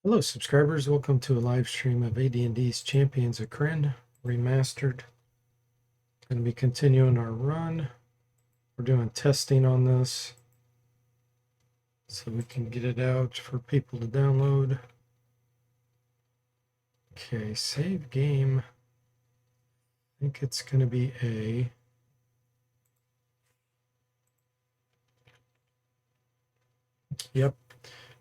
Hello subscribers, welcome to a live stream of AD&D's Champions of Krynn Remastered. Going to be continuing our run. We're doing testing on this so we can get it out for people to download. Okay, save game. I think it's going to be A. Yep,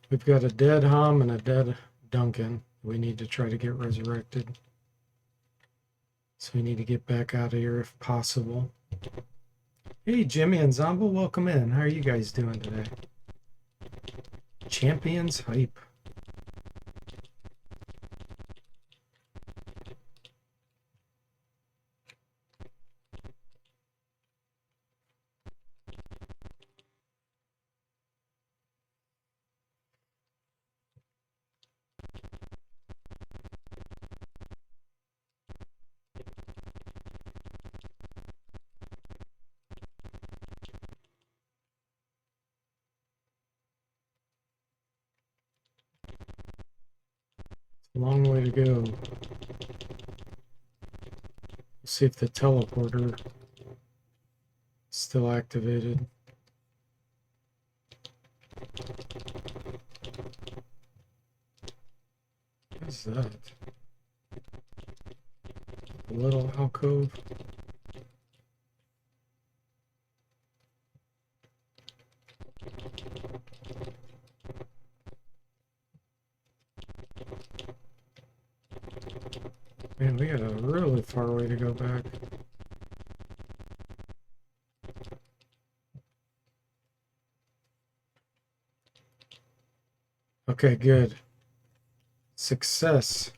we've got a dead Hom and a dead Duncan. We need to try to get resurrected. So we need to get back out of here if possible. Hey, Jimmy and Zombo, welcome in. How are you guys doing today? Champions hype. Long way to go. Let's see if the teleporter is still activated. What is that? A little alcove. Man, we got a really far way to go back. Okay, good. Success.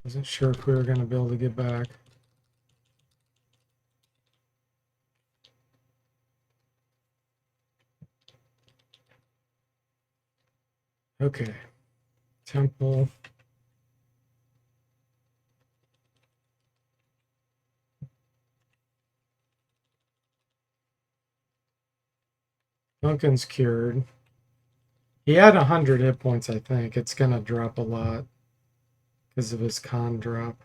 Wasn't sure if we were going to be able to get back. Okay. Temple. Duncan's cured. He had 100 hit points, I think. It's going to drop a lot because of his con drop.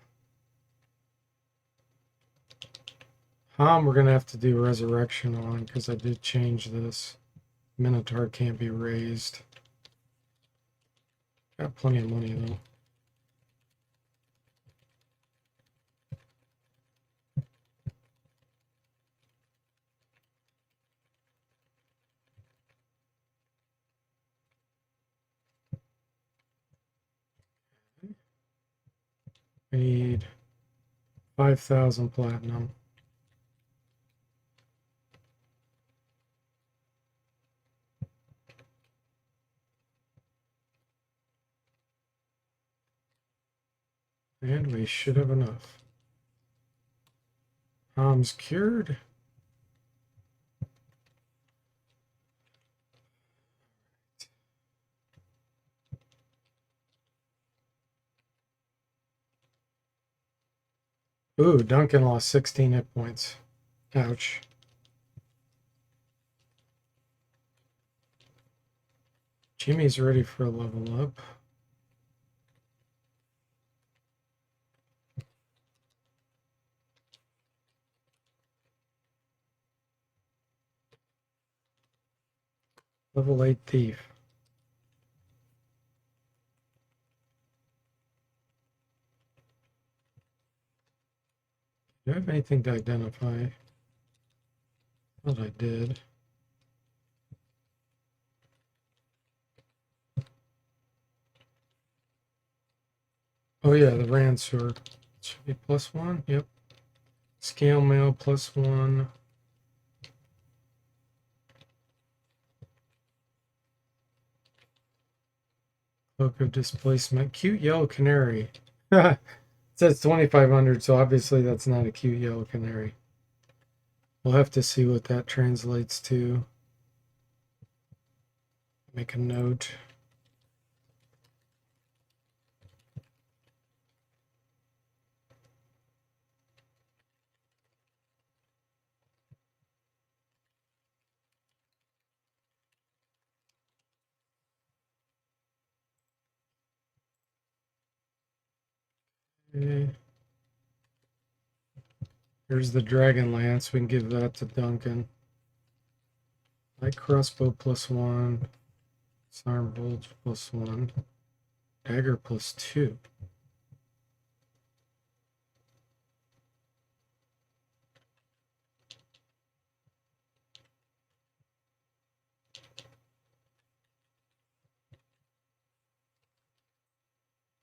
Hom, we're going to have to do resurrection on because I did change this. Minotaur can't be raised. Got plenty of money though. I need 5,000 platinum. And we should have enough. Hom's cured. Ooh, Duncan lost 16 hit points. Ouch. Jimmy's ready for a level up. Level 8 thief. Do I have anything to identify? Thought I did. Oh yeah, the Rancer. Should be +1. Yep. Scale mail +1. Cloak of displacement. Cute yellow canary. It says 2,500, so obviously that's not a cute yellow canary. We'll have to see what that translates to. Make a note. Okay. Here's the Dragon Lance. We can give that to Duncan. Light crossbow +1. Disarm bolts +1. Dagger +2.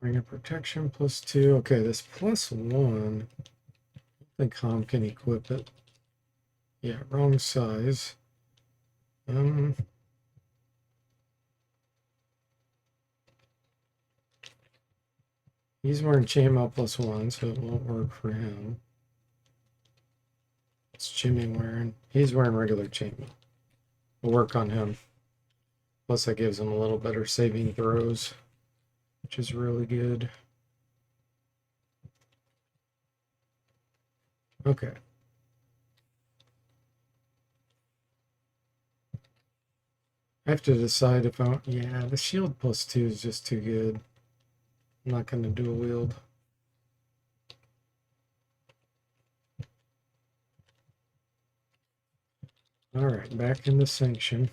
Ring of protection +2. Okay, this +1. I think Ham can equip it. Yeah, wrong size. He's wearing chainmail +1, so it won't work for him. What's Jimmy wearing? He's wearing regular chainmail. We'll work on him. Plus, that gives him a little better saving throws, which is really good. Okay. I have to decide if I... Yeah, the shield +2 is just too good. I'm not going to dual wield. Alright, back in the sanction.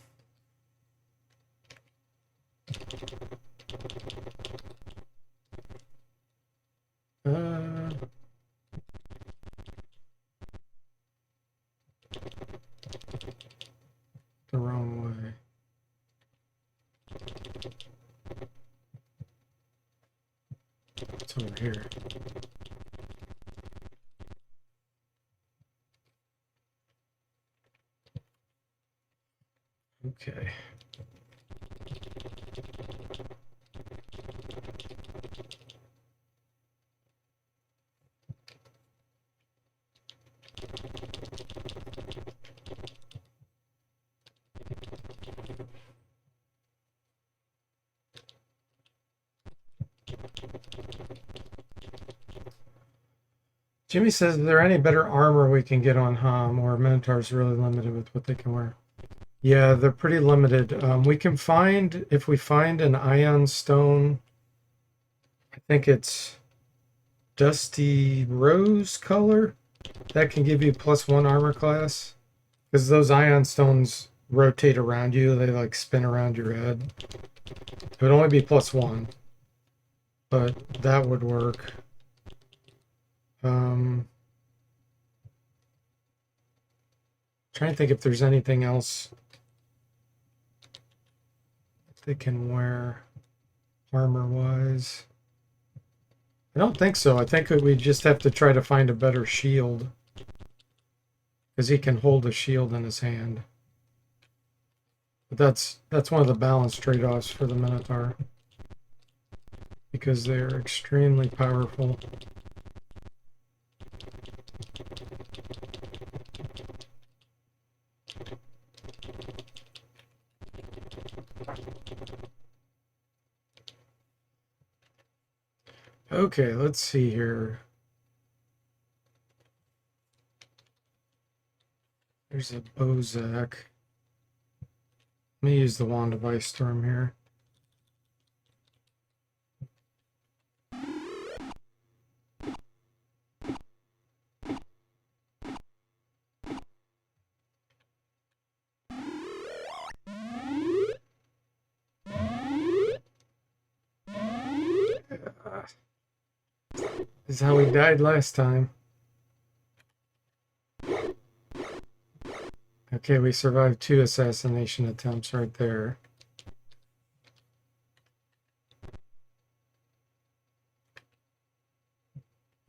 The wrong way. It's over here. Okay. Jimmy says, is there any better armor we can get on Ham, or Minotaur's really limited with what they can wear? Yeah, they're pretty limited. We can find, if we find an ion stone, I think it's dusty rose color, that can give you +1 armor class. Because those ion stones rotate around you, they like spin around your head. It would only be +1, but that would work. Trying to think if there's anything else they can wear armor wise. I don't think so. I think we just have to try to find a better shield, because he can hold a shield in his hand. But that's one of the balance trade-offs for the Minotaur, because they're extremely powerful. Okay, let's see here. There's a Bozak. Let me use the Wand of Ice Storm here. This is how we died last time. Okay, we survived 2 assassination attempts right there.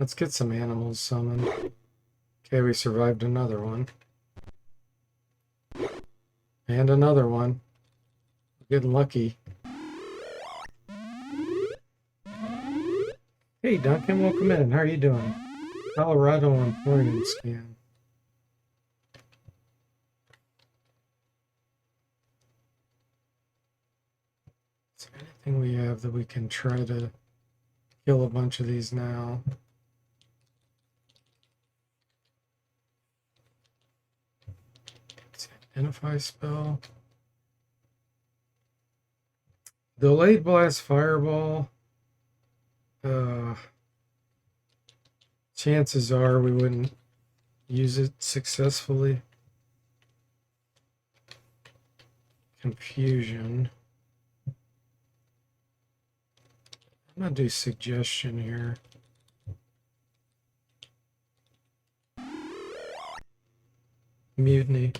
Let's get some animals summoned. Okay, we survived another one. And another one. We're getting lucky. Hey Duncan, welcome in. How are you doing? Colorado Emporium scan. Is there anything we have that we can try to kill a bunch of these now? Identify spell. Delayed blast fireball. chances are we wouldn't use it successfully. Confusion. I'm gonna do suggestion here. Mutiny.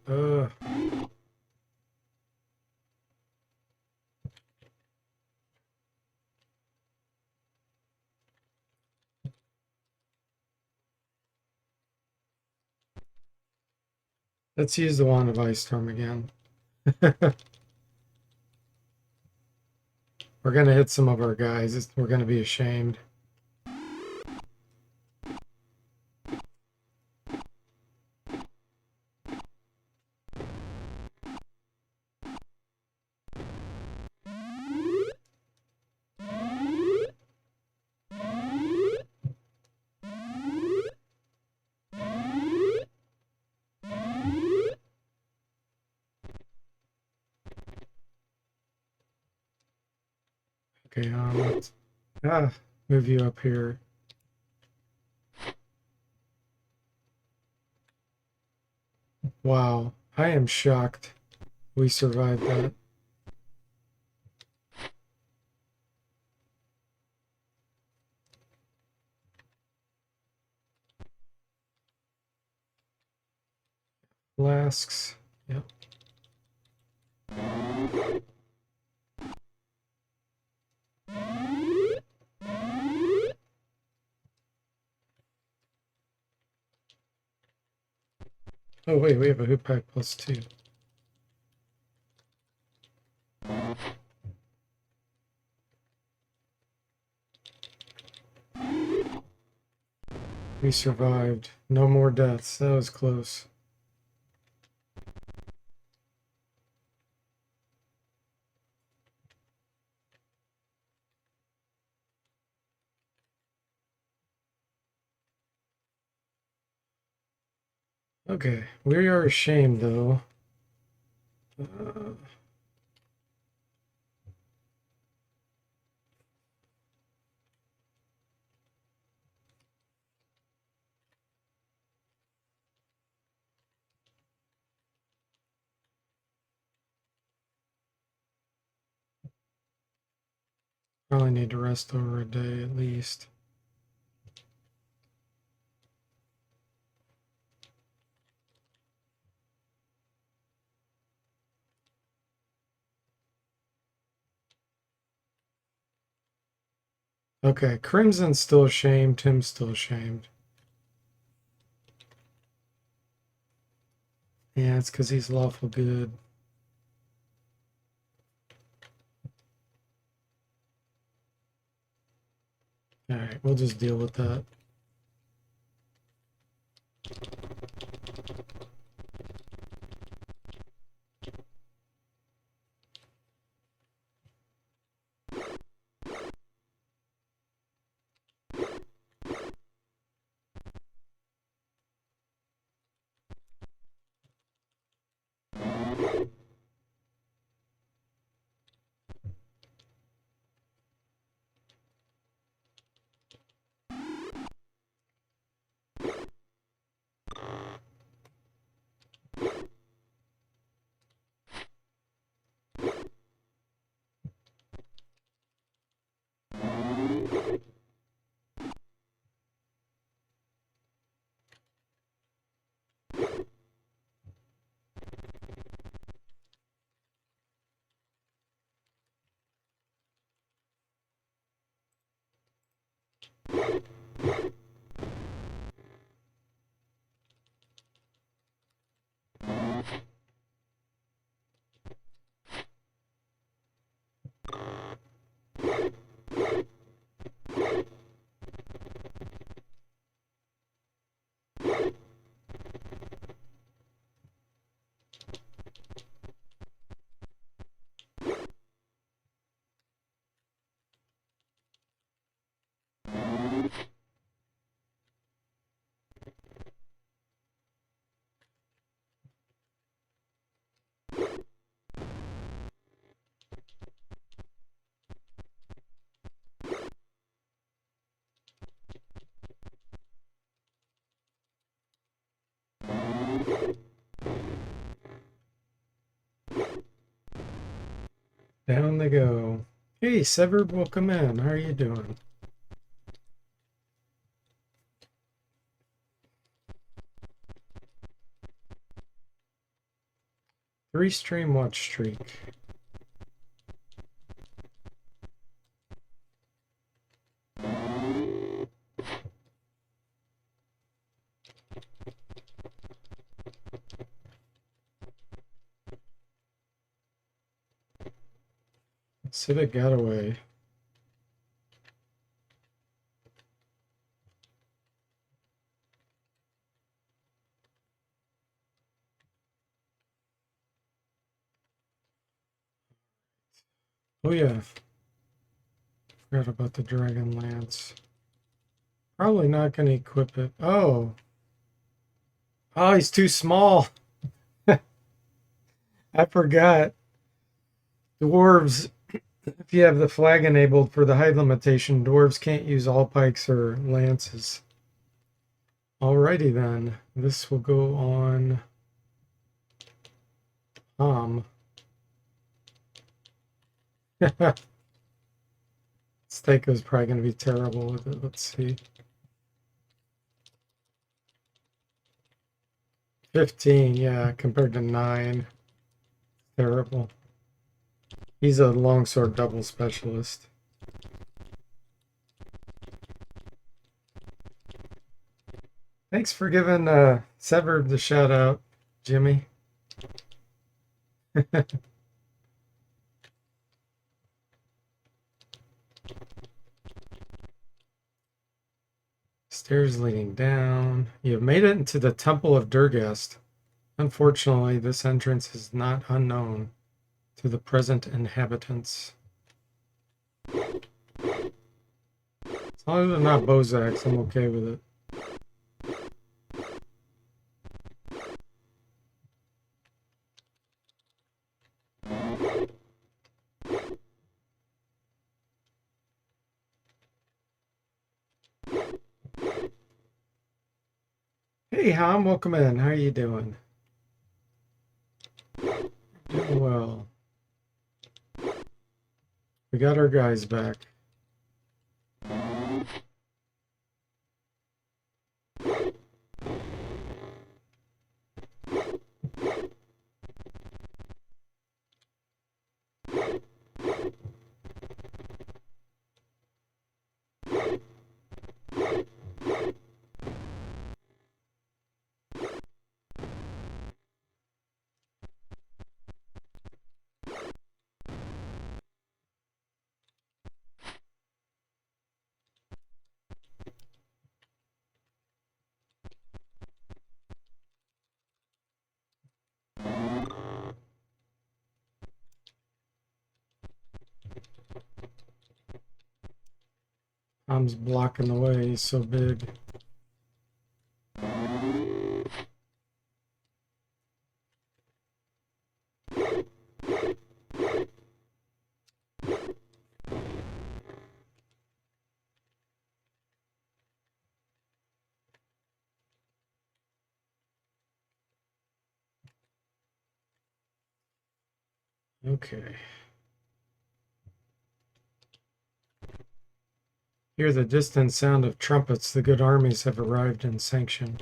Ugh. Let's use the Wand of Ice Storm again. We're gonna hit some of our guys. We're gonna be ashamed. Okay, let's move you up here. Wow, I am shocked we survived that. Flasks. Yep. Oh wait, we have a hoop pack +2. We survived. No more deaths. That was close. Okay, we are ashamed though. Probably need to rest over a day at least. Okay, Crimson's still ashamed. Tim's still ashamed. Yeah, it's because he's lawful good. Alright, we'll just deal with that. Down they go. Hey, Severed, welcome in. How are you doing? Three stream watch streak. Civic Getaway. Oh yeah, forgot about the Dragon Lance. Probably not going to equip it. Oh. Oh, he's too small. I forgot. Dwarves, if you have the flag enabled for the height limitation, dwarves can't use all pikes or lances. Alrighty then. This will go on Steak is probably going to be terrible with it. Let's see. 15, yeah, compared to 9. Terrible. He's a longsword double specialist. Thanks for giving Severed the shout out, Jimmy. Stairs leading down. You've made it into the Temple of Durgast. Unfortunately, this entrance is not unknown to the present inhabitants. As long as they're not Bozaks, I'm okay with it. Hey, Ham, welcome in. How are you doing? Doing well. We got our guys back. Ham's blocking the way. He's so big. Okay. Hear the distant sound of trumpets. The good armies have arrived in sanction.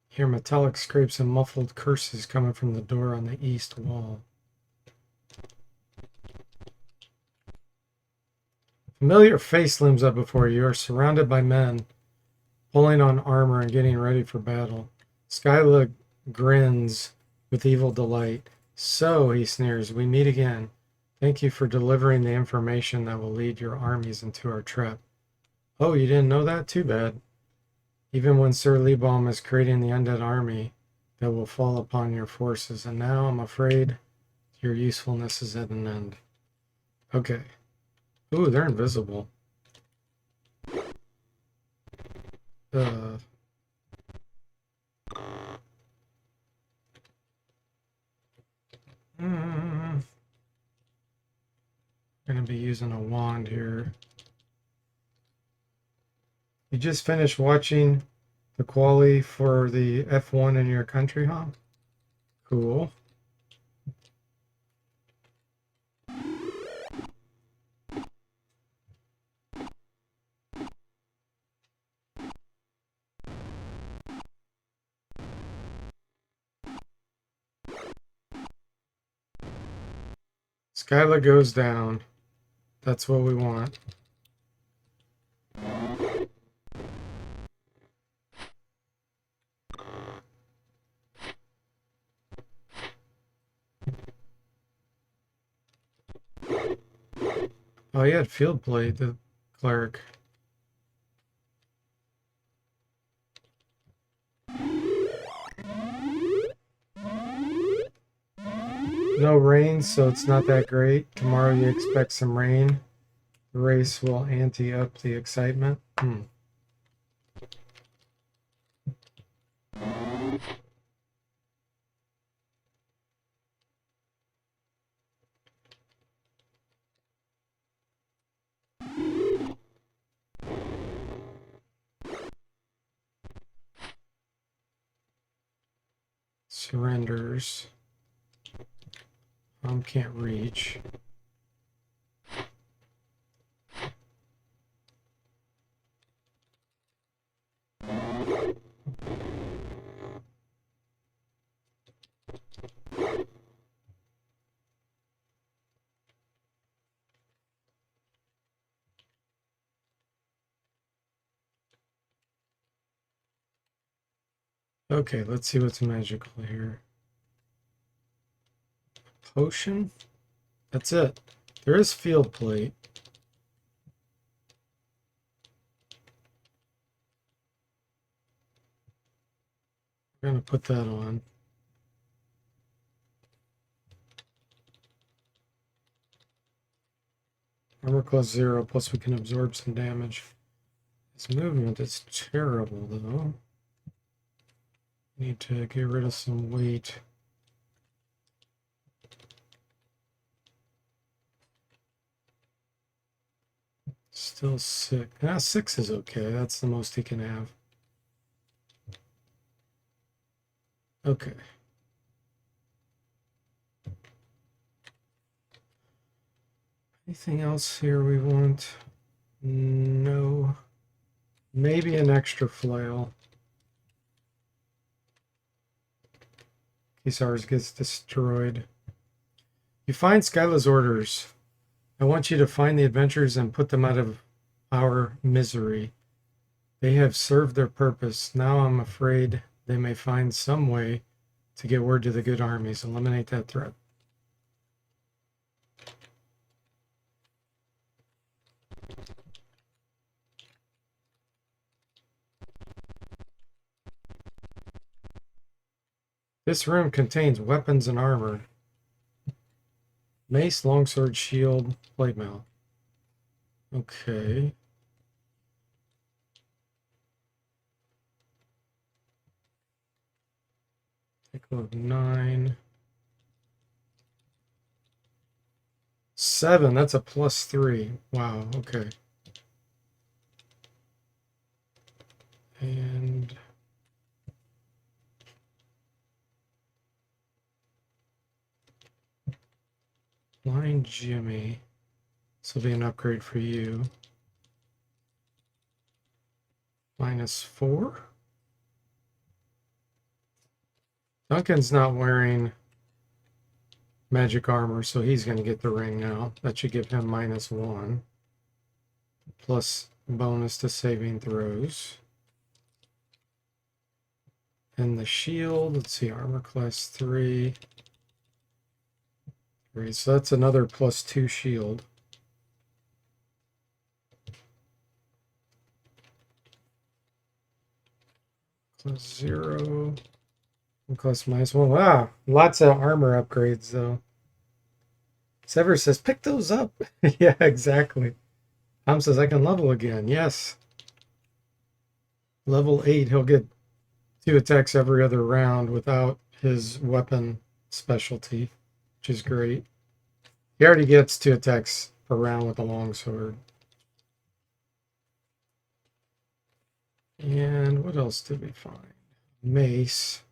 Hear metallic scrapes and muffled curses coming from the door on the east wall. Familiar face looms up before you. You are surrounded by men, pulling on armor and getting ready for battle. Skyla grins with evil delight. So, he sneers, we meet again. Thank you for delivering the information that will lead your armies into our trap. Oh, you didn't know that? Too bad. Even when Sir Lebaum is creating the undead army that will fall upon your forces, and now I'm afraid your usefulness is at an end. Okay. Ooh, they're invisible. Gonna be using a wand here. You just finished watching the quali for the F1 in your country, huh? Cool. Skyla goes down. That's what we want. Oh, he had field plate, the cleric. No rain, so it's not that great. Tomorrow you expect some rain. The race will ante up the excitement. Surrenders. Can't reach. Okay, let's see what's magical here. Potion? That's it. There is field plate. We're going to put that on. Armor class 0, plus we can absorb some damage. His movement is terrible, though. Need to get rid of some weight. Still 6. 6 is okay. That's the most he can have. Okay. Anything else here we want? No. Maybe an extra flail. In case ours gets destroyed. You find Skyla's orders. I want you to find the adventurers and put them out of our misery. They have served their purpose. Now I'm afraid they may find some way to get word to the good armies. Eliminate that threat. This room contains weapons and armor. Mace, longsword, shield, plate mail. Okay. Take a look. 9. 7. That's a +3. Wow. Okay. And Blind Jimmy. This will be an upgrade for you. -4. Duncan's not wearing magic armor, so he's going to get the ring now. That should give him -1. Plus bonus to saving throws. And the shield, let's see, armor class 3. Great, so that's another +2 shield. +0. And class -1. Wow, lots of armor upgrades though. Sever says, pick those up. Yeah, exactly. Tom says, I can level again. Yes. Level 8, he'll get 2 attacks every other round without his weapon specialty, which is great. He already gets 2 attacks per round with the longsword. And what else did we find? Mace.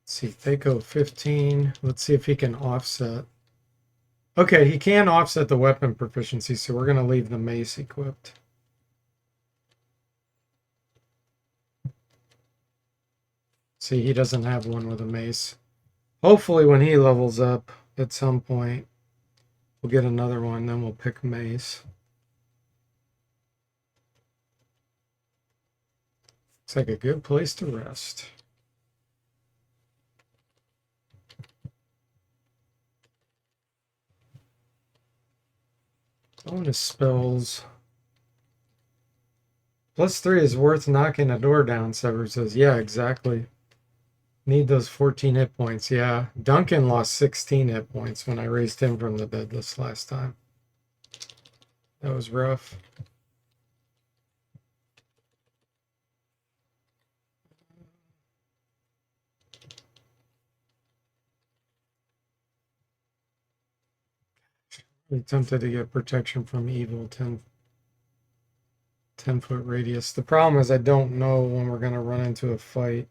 Let's see, Thaco 15. Let's see if he can offset. Okay, he can offset the weapon proficiency, so we're going to leave the mace equipped. See, he doesn't have one with a mace. Hopefully when he levels up, at some point. We'll get another one, then we'll pick mace. Looks like a good place to rest. Bonus spells. +3 is worth knocking a door down, Sever says. Yeah, exactly. Need those 14 hit points. Yeah, Duncan lost 16 hit points when I raised him from the dead this last time. That was rough. Really tempted to get protection from evil 10-foot radius. The problem is I don't know when we're going to run into a fight.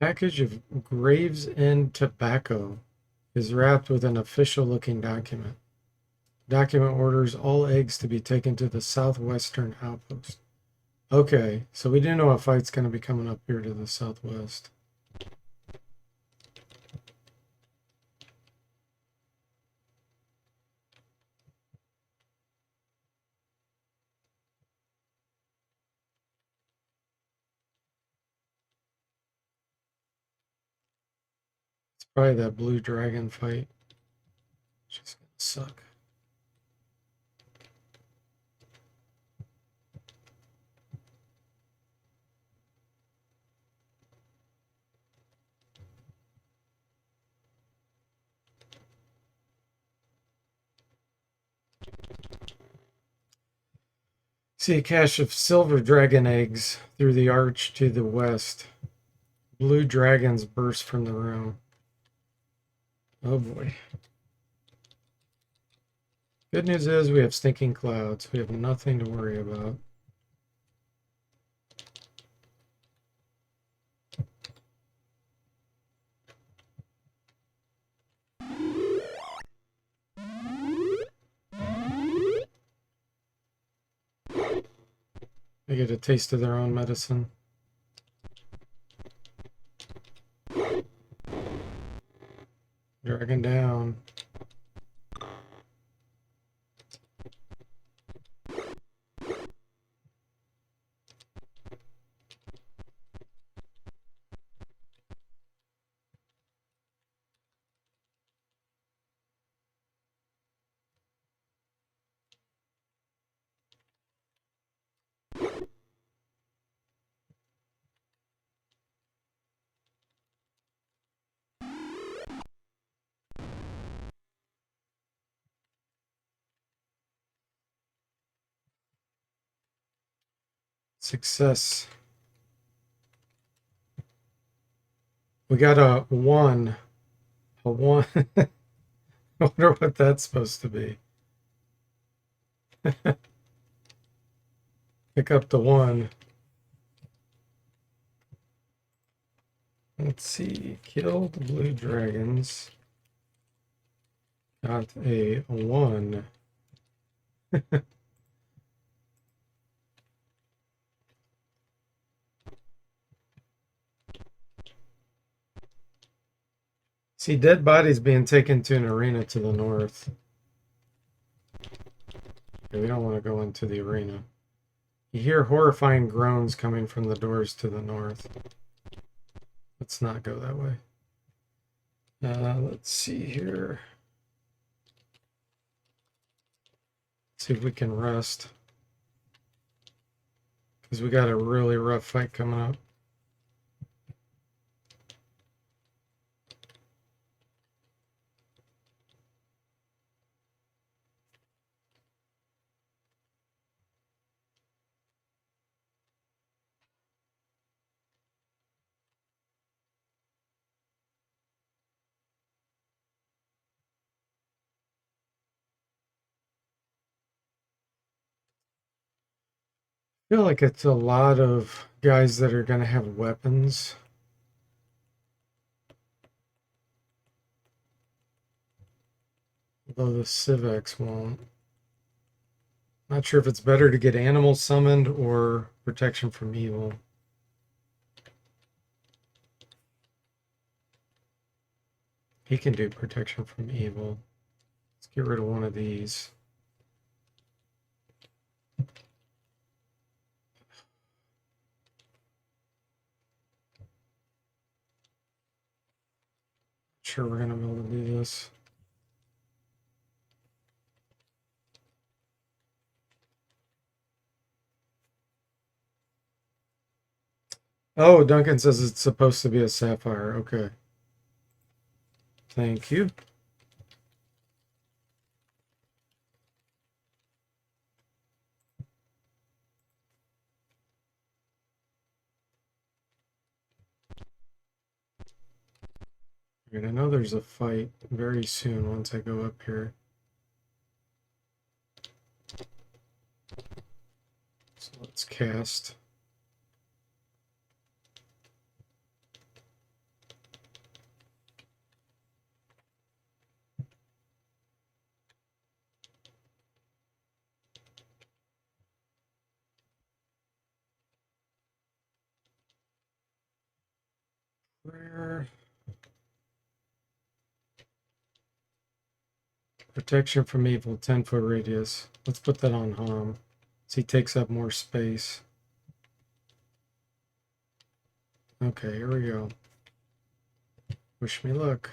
Package of Graves and Tobacco is wrapped with an official looking document. Document orders all eggs to be taken to the southwestern outpost. Okay, so we do know a fight's going to be coming up here to the southwest. It's probably that blue dragon fight. It's just going to suck. See a cache of silver dragon eggs through the arch to the west. Blue dragons burst from the room. Oh boy. Good news is we have stinking clouds. We have nothing to worry about. They get a taste of their own medicine. Dragging down. Success. We got a 1. A 1. I wonder what that's supposed to be. Pick up the 1. Let's see. Killed blue dragons. Got a 1. See, dead bodies being taken to an arena to the north. Okay, we don't want to go into the arena. You hear horrifying groans coming from the doors to the north. Let's not go that way. Let's see here. See if we can rest. Because we got a really rough fight coming up. feel like it's a lot of guys that are going to have weapons. Although the Civex won't. Not sure if it's better to get animals summoned or protection from evil. He can do protection from evil. Let's get rid of one of these. Sure, we're gonna be able to do this. Oh, Duncan says it's supposed to be a sapphire. Okay. Thank you. Right, I know there's a fight very soon once I go up here. So let's cast. Prayer. Protection from evil, 10-foot radius. Let's put that on Hom. So he takes up more space. Okay, here we go. Wish me luck.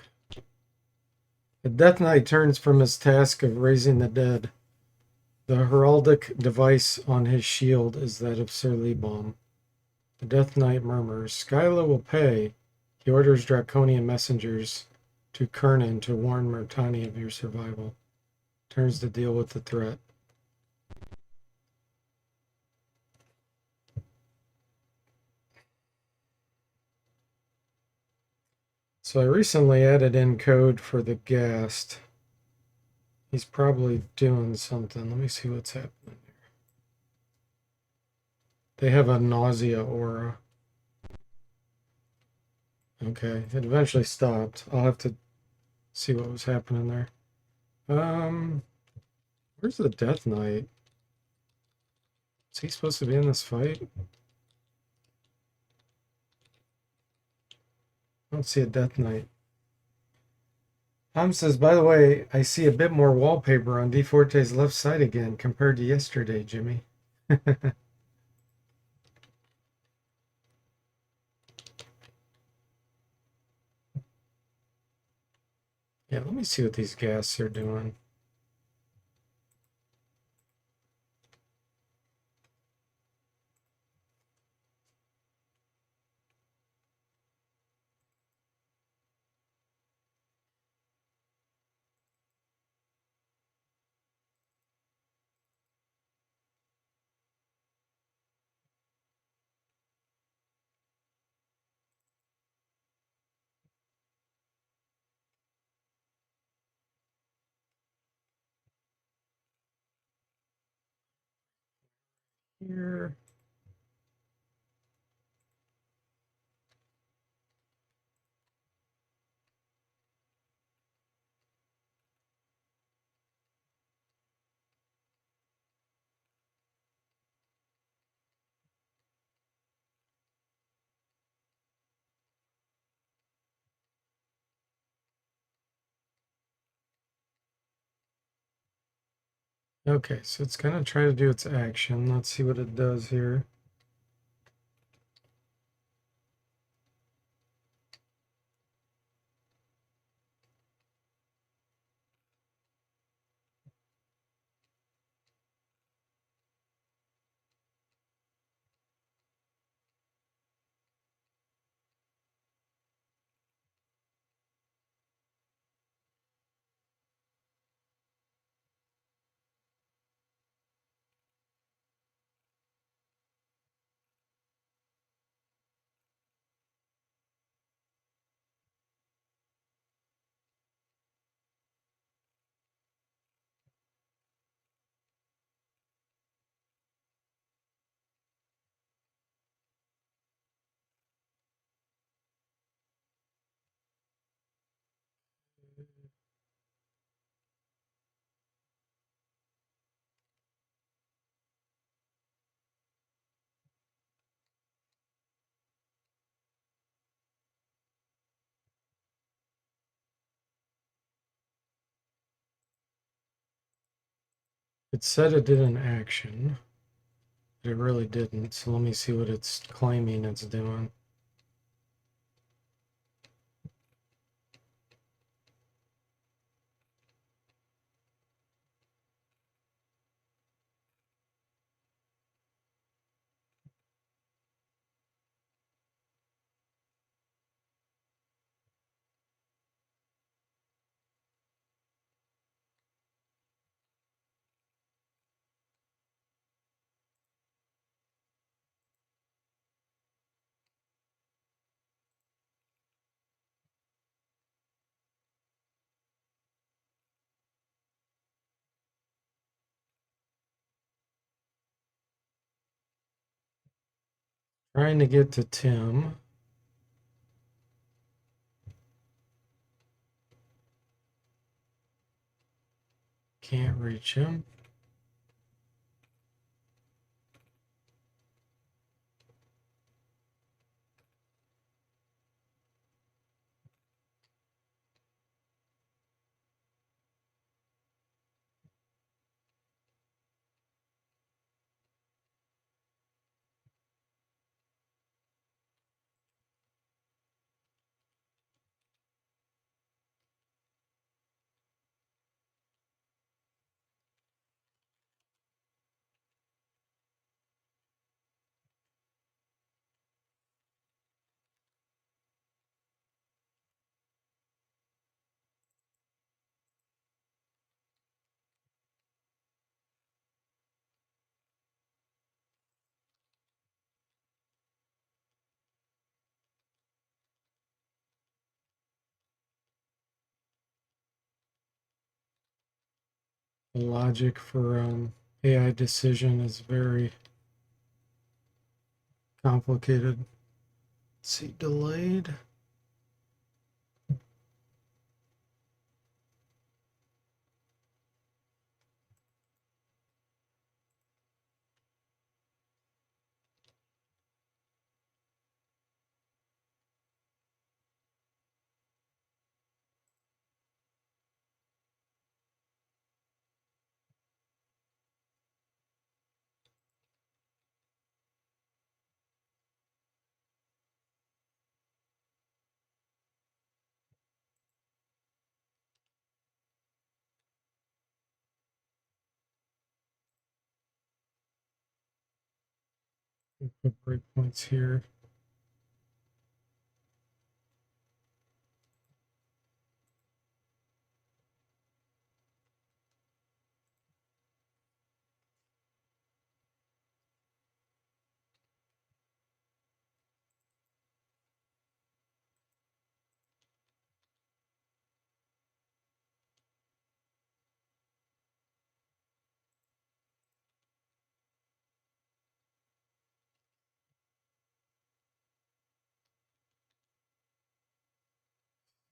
The Death Knight turns from his task of raising the dead. The heraldic device on his shield is that of Sir Lebom. The Death Knight murmurs, Skyla will pay. He orders draconian messengers to Krynn to warn Murtani of your survival. Turns to deal with the threat. So I recently added in code for the Ghast. He's probably doing something. Let me see what's happening here. They have a nausea aura. Okay, it eventually stopped. I'll have to see what was happening there. Where's the Death Knight? Is he supposed to be in this fight? I don't see a Death Knight. Tom says, by the way, I see a bit more wallpaper on DFortae's left side again compared to yesterday, Jimmy. Yeah, let me see what these ghasts are doing. Here. Okay, so it's gonna try to do its action. Let's see what it does here. It said it did an action, but it really didn't. So let me see what it's claiming it's doing. Trying to get to Tim. Can't reach him. The logic for AI decision is very complicated. Let's see, delayed. Put breakpoints here.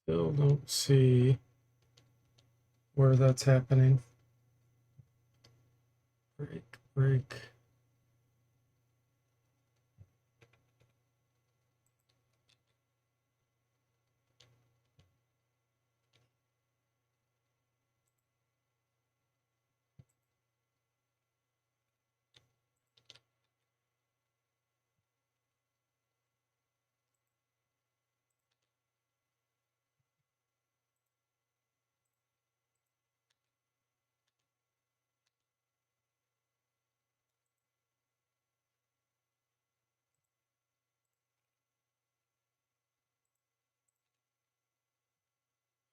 Still don't see where that's happening. Break.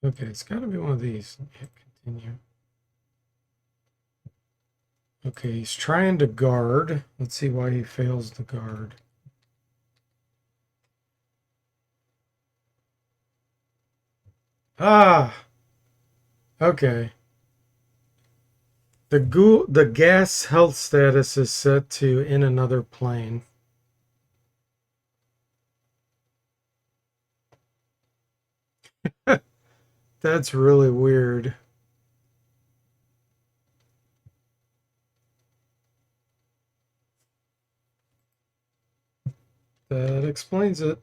Okay, it's got to be one of these. Hit continue. Okay, he's trying to guard. Let's see why he fails to guard. Ah, okay. The gas health status is set to in another plane. That's really weird. That explains it.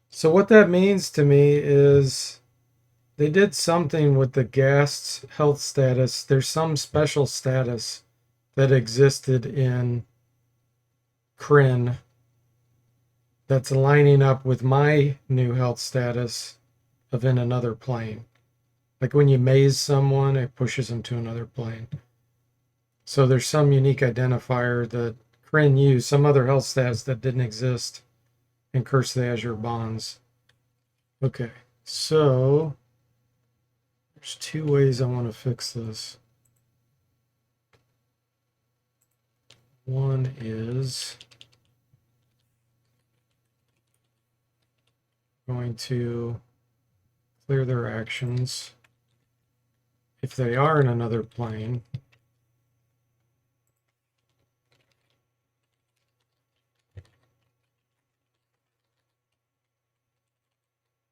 So what that means to me is They did something with the guest's health status. There's some special status that existed in Krynn that's lining up with my new health status of in another plane. Like when you maze someone, it pushes them to another plane. So there's some unique identifier that Krynn used, some other health stats that didn't exist in Curse of the Azure Bonds. Okay, so there's two ways I want to fix this. One is going to clear their actions if they are in another plane.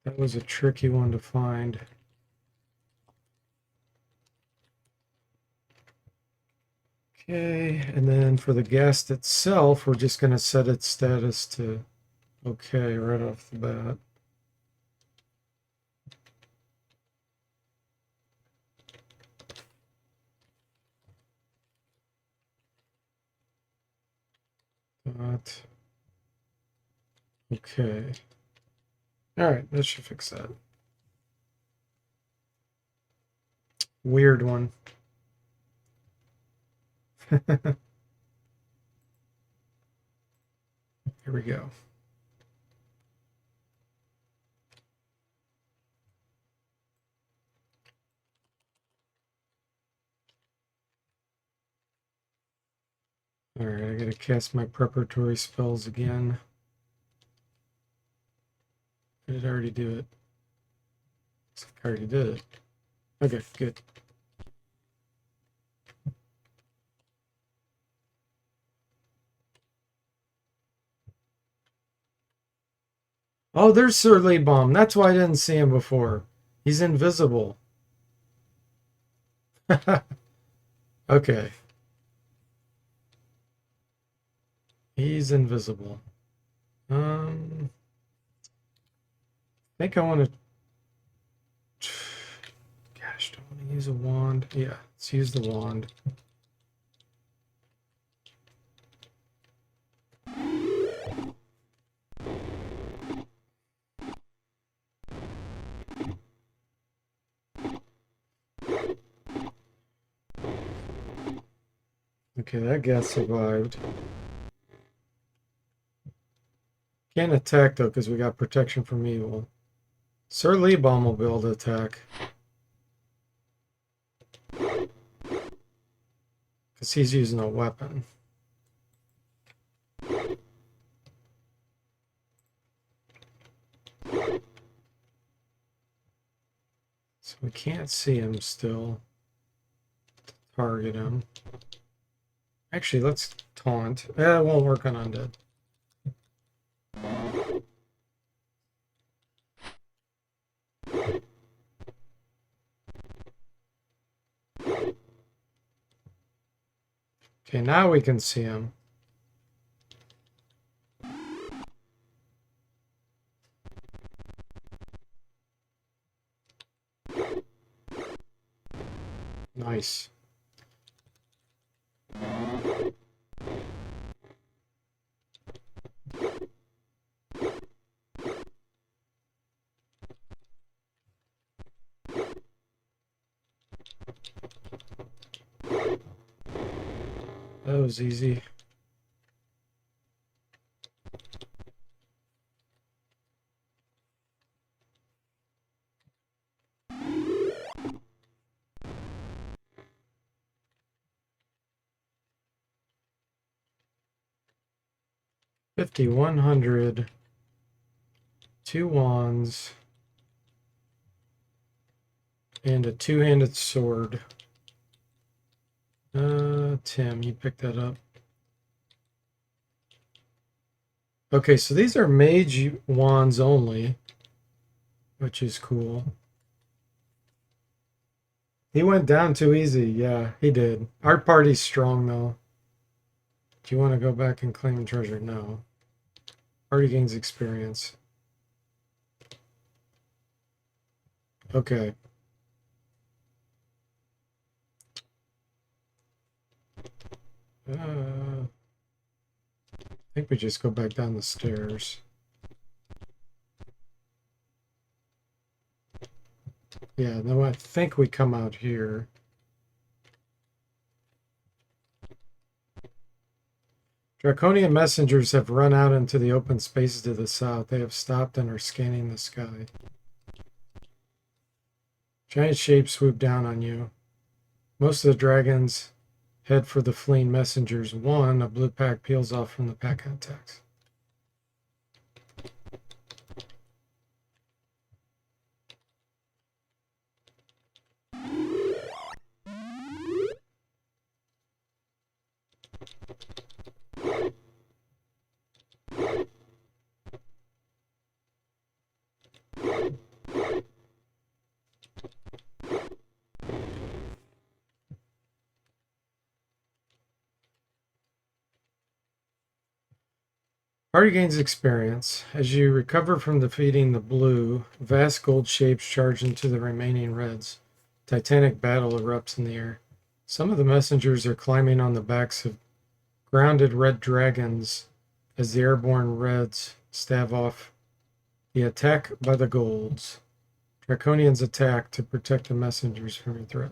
That was a tricky one to find. Okay, and then for the guest itself, we're just going to set its status to okay right off the bat. Dot. Okay. All right, that should fix that. Weird one. Here we go. All right, I gotta cast my preparatory spells again. Did it already do it? Looks like I already did it. Okay, good. Oh, there's Sir Bomb. That's why I didn't see him before. He's invisible. Okay. He's invisible. I think I want to... Gosh, do I want to use a wand? Yeah, let's use the wand. Okay, that guy survived. Can't attack though because we got protection from evil. Sir Bomb will be able to attack. Because he's using a weapon. So we can't see him still. Target him. Actually, let's taunt. It won't work on undead. Okay, now we can see him. Nice. That was easy. $5,100. 2 wands. And a two-handed sword. Tim, you picked that up. Okay, so these are mage wands only, which is cool. He went down too easy. Yeah, he did. Our party's strong, though. Do you want to go back and claim treasure? No. Party gains experience. Okay. I think we just go back down the stairs. Yeah, no, I think we come out here. Draconian messengers have run out into the open spaces to the south. They have stopped and are scanning the sky. Giant shapes swoop down on you. Most of the dragons head for the fleeing messengers. One, a blue pack, peels off from the pack attacks. Party gains experience. As you recover from defeating the blue, vast gold shapes charge into the remaining reds. Titanic battle erupts in the air. Some of the messengers are climbing on the backs of grounded red dragons as the airborne reds stave off the attack by the golds. Draconians attack to protect the messengers from your threat.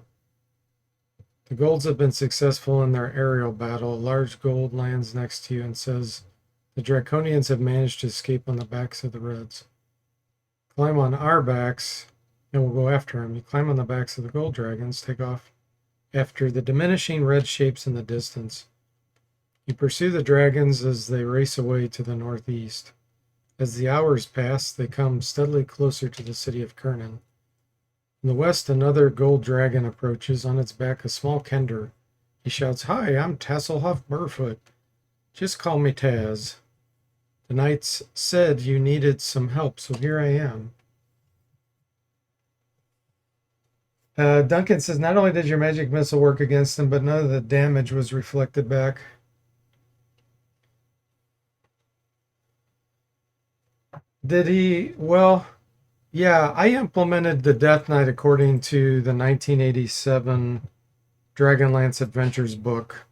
The golds have been successful in their aerial battle. A large gold lands next to you and says, the Draconians have managed to escape on the backs of the reds. Climb on our backs, and we'll go after them. You climb on the backs of the gold dragons, take off after the diminishing red shapes in the distance. You pursue the dragons as they race away to the northeast. As the hours pass, they come steadily closer to the city of Krynn. In the west, another gold dragon approaches, on its back a small kender. He shouts, "Hi, I'm Tasselhoff Burfoot. Just call me Taz. The knights said you needed some help, so here I am." Duncan says, not only did your magic missile work against him, but none of the damage was reflected back. Did he? Well, yeah, I implemented the Death Knight according to the 1987 Dragonlance Adventures book.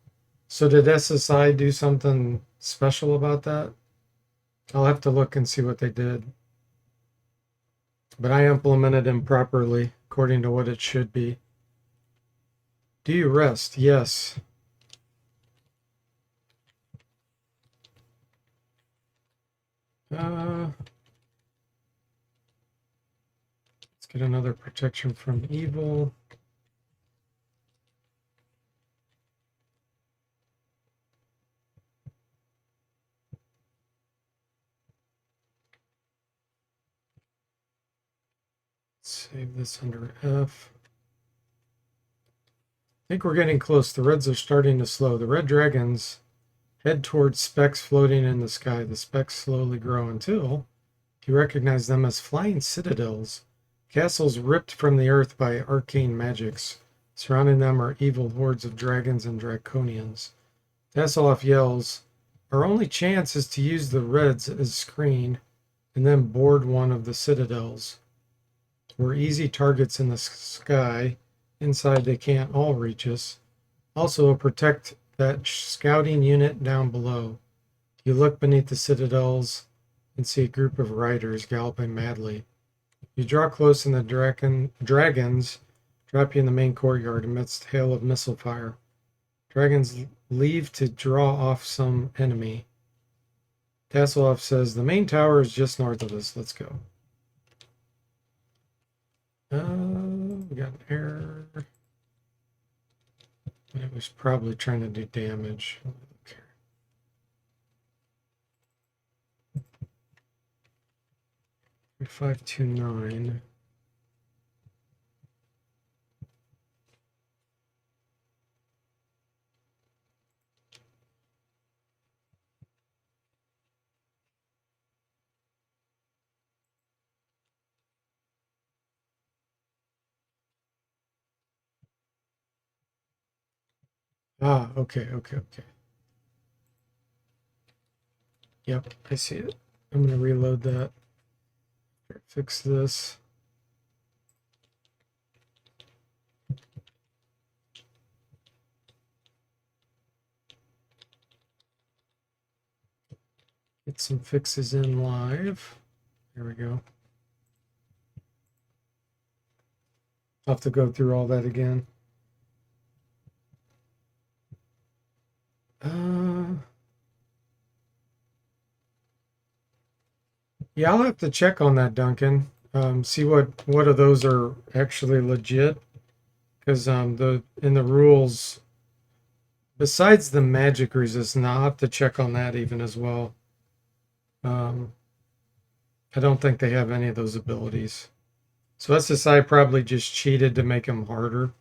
So did SSI do something special about that? I'll have to look and see what they did. But I implemented him properly according to what it should be. Do you rest? Yes. Let's get another protection from evil. Save this under F. I think we're getting close. The reds are starting to slow. The red dragons head towards specks floating in the sky. The specks slowly grow until you recognize them as flying citadels, castles ripped from the earth by arcane magics. Surrounding them are evil hordes of dragons and draconians. Tasselhoff yells, "Our only chance is to use the reds as screen and then board one of the citadels. We're easy targets in the sky. Inside, they can't all reach us. Also, protect that scouting unit down below." You look beneath the citadels and see a group of riders galloping madly. You draw close, and the dragons drop you in the main courtyard amidst hail of missile fire. Dragons leave to draw off some enemy. Tasselhoff says, "The main tower is just north of us. Let's go." We got an error. It was probably trying to do damage. Okay. 529. Okay. Yep, I see it. I'm going to reload that. Fix this. Get some fixes in live. There we go. I'll have to go through all that again. Yeah, I'll have to check on that, Duncan. See what of those are actually legit. Because the in the rules, besides the magic resistance, I'll have to check on that even as well. I don't think they have any of those abilities. So SSI probably just cheated to make them harder,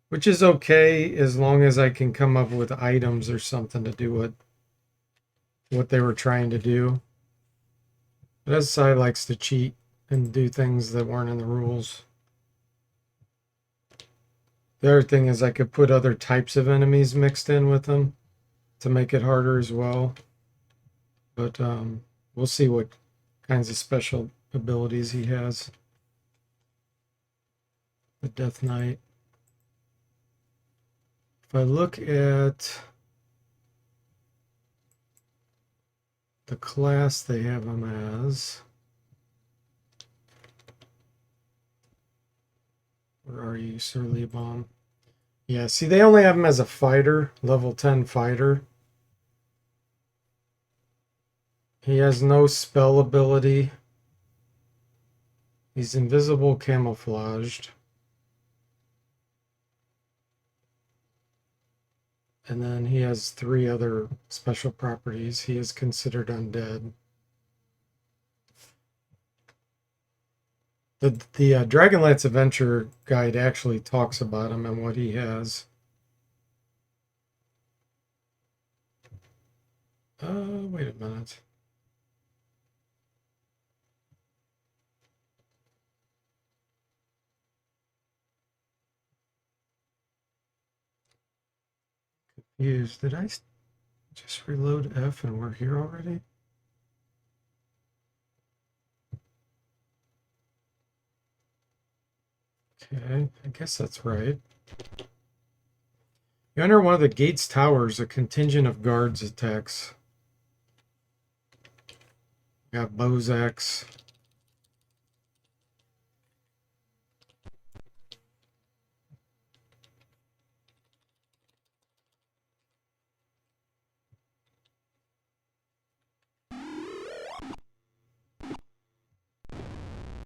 which is okay as long as I can come up with items or something to do what they were trying to do. But SSI likes to cheat and do things that weren't in the rules. The other thing is I could put other types of enemies mixed in with them to make it harder as well. But we'll see what kinds of special abilities he has. The Death Knight. If I look at the class they have him as, where are you, Sir Lebon? Yeah, see, they only have him as a fighter, level 10 fighter. He has no spell ability. He's invisible, camouflaged. And then he has 3 other special properties. He is considered undead. The Dragonlance Adventure guide actually talks about him and what he has. Wait a minute. Confused. Did I just reload F and we're here already? Okay, I guess that's right. You enter one of the gate's towers, a contingent of guards attacks. Got Bozak's.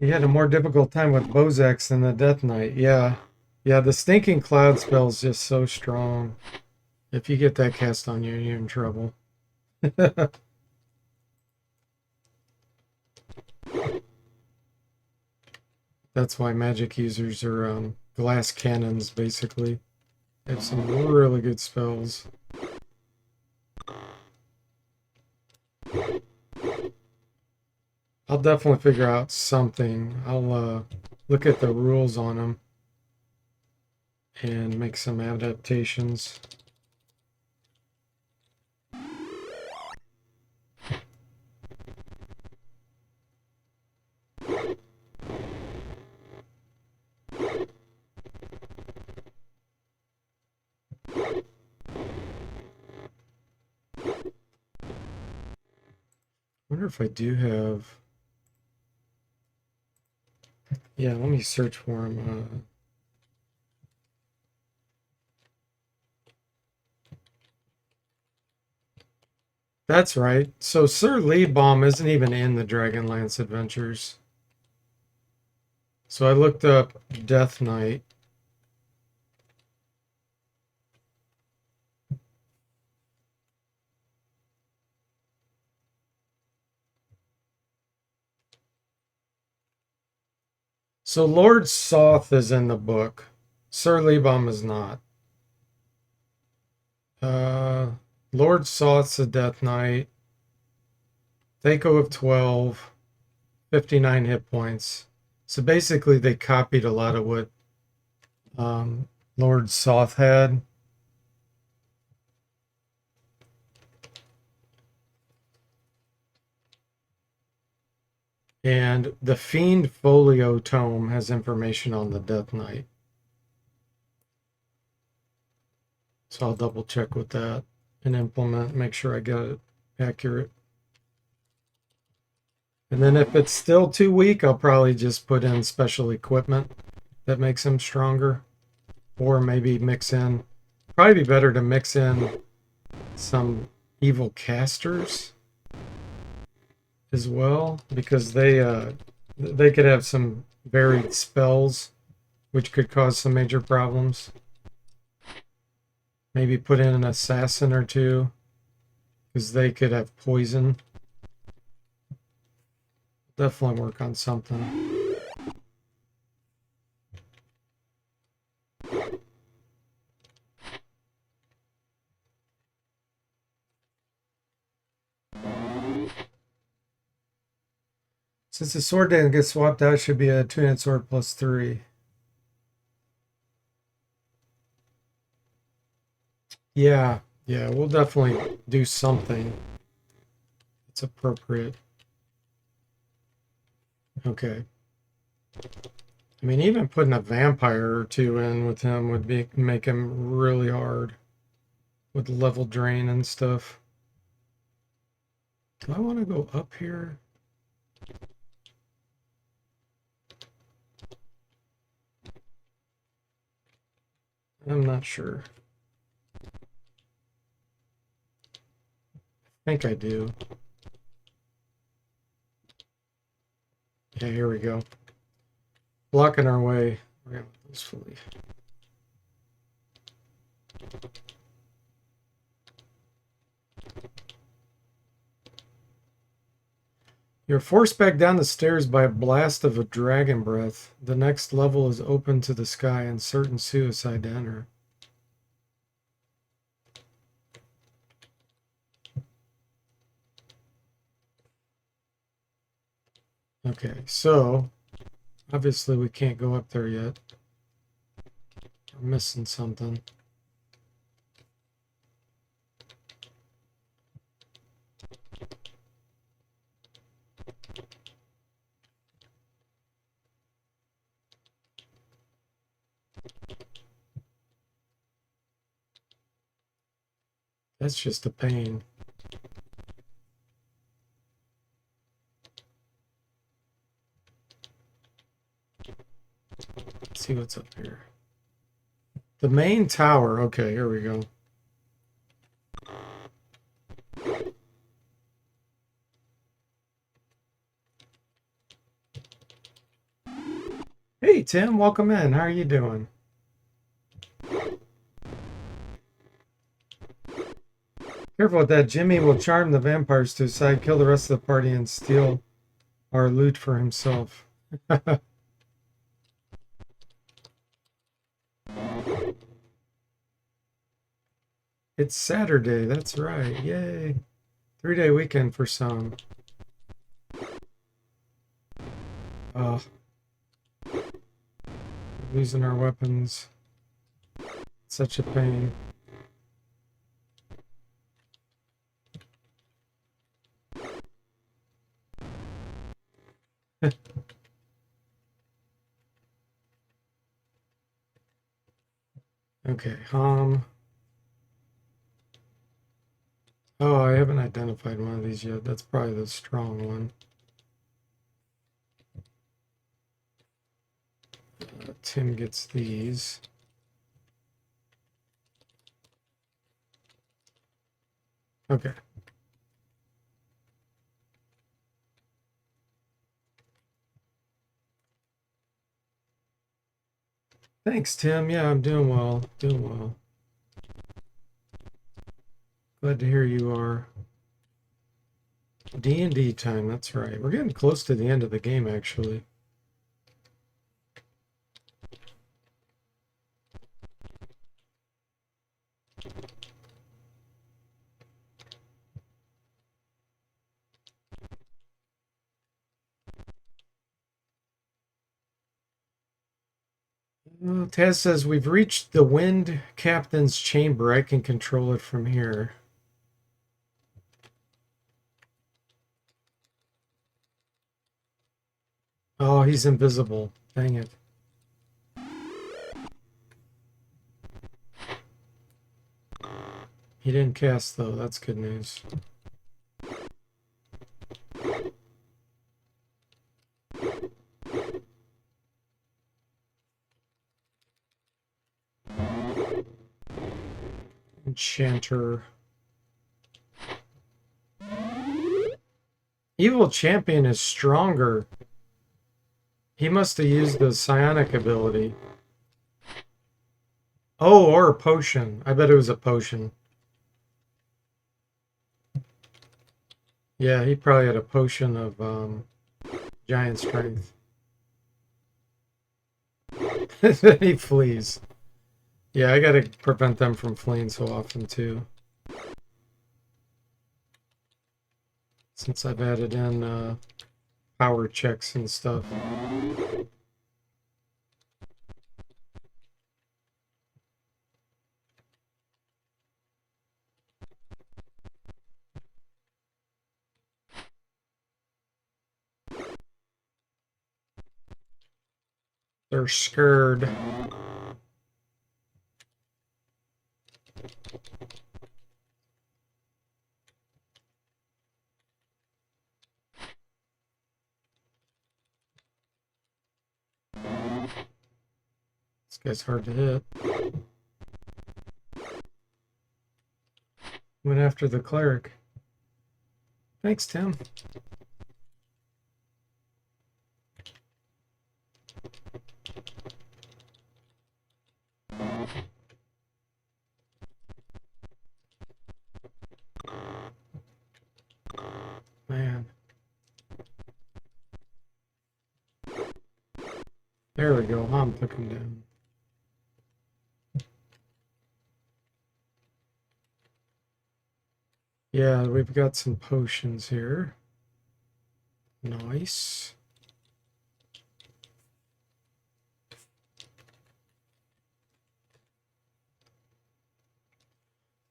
He had a more difficult time with Bozak's than the Death Knight. Yeah. Yeah, the Stinking Cloud spell is just so strong. If you get that cast on you, you're in trouble. That's why magic users are glass cannons, basically. They have some really good spells. I'll definitely figure out something. I'll look at the rules on them and make some adaptations. I wonder if I do have... Yeah, let me search for him. That's right. So Sir Lebon isn't even in the Dragonlance Adventures. So I looked up Death Knight. So Lord Soth is in the book. Sir Lebon is not. Lord Soth's a Death Knight. Thaco of 12. 59 hit points. So basically they copied a lot of what Lord Soth had. And the Fiend Folio Tome has information on the Death Knight. So I'll double check with that and implement, make sure I get it accurate. And then if it's still too weak, I'll probably just put in special equipment that makes him stronger. Or maybe mix in, probably be better to mix in some evil casters as well, because they could have some varied spells which could cause some major problems. Maybe put in an assassin or two, because they could have poison. Definitely work on something. Since the sword didn't get swapped out, it should be a two-handed sword +3. Yeah, yeah, we'll definitely do something. It's appropriate. Okay. I mean, even putting a vampire or two in with him would make him really hard with level drain and stuff. Do I want to go up here? I'm not sure. I think I do. Yeah, here we go. Blocking our way. We're going this fully. You're forced back down the stairs by a blast of a dragon breath. The next level is open to the sky and certain suicide to enter. Okay, so obviously we can't go up there yet. We're missing something. That's just a pain. Let's see what's up here. The main tower. Okay, here we go. Hey, Tim, welcome in. How are you doing? Careful with that. Jimmy will charm the vampires to his side, kill the rest of the party, and steal our loot for himself. It's Saturday. That's right. Yay. 3-day weekend for some. Oh, losing our weapons. Such a pain. Okay, oh, I haven't identified one of these yet. That's probably the strong one. Tim gets these. Okay. Thanks, Tim. Yeah, I'm doing well. Doing well. Glad to hear you are. D&D time, that's right. We're getting close to the end of the game, actually. Taz says, we've reached the wind captain's chamber. I can control it from here. Oh, he's invisible. Dang it. He didn't cast, though. That's good news. Enchanter. Evil Champion is stronger. He must have used the psionic ability. Oh, or a potion. I bet it was a potion. Yeah, he probably had a potion of giant strength. He flees. Yeah, I gotta prevent them from fleeing so often too. Since I've added in power checks and stuff. They're scared. This guy's hard to hit. Went after the cleric. Thanks, Tim. Man. There we go. I'm took him down. Yeah, we've got some potions here. Nice.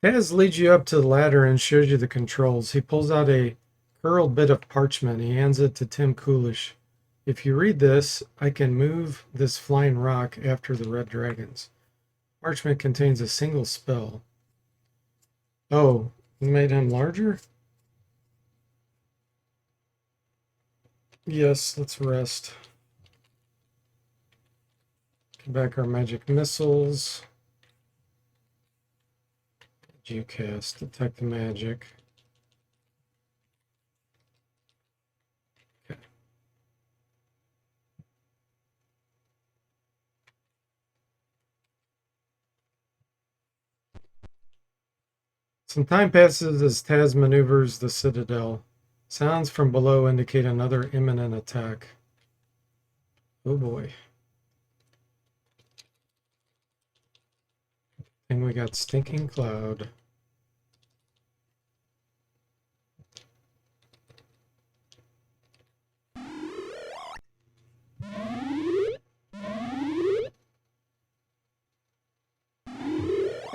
Taz leads you up to the ladder and shows you the controls. He pulls out a curled bit of parchment. He hands it to Tim Coolish. If you read this, I can move this flying rock after the red dragons. Parchment contains a single spell. Oh, you made him larger? Yes, let's rest. Get back our magic missiles. Geocast, detect the magic. Okay. Some time passes as Taz maneuvers the citadel. Sounds from below indicate another imminent attack. Oh boy. And we got Stinking Cloud.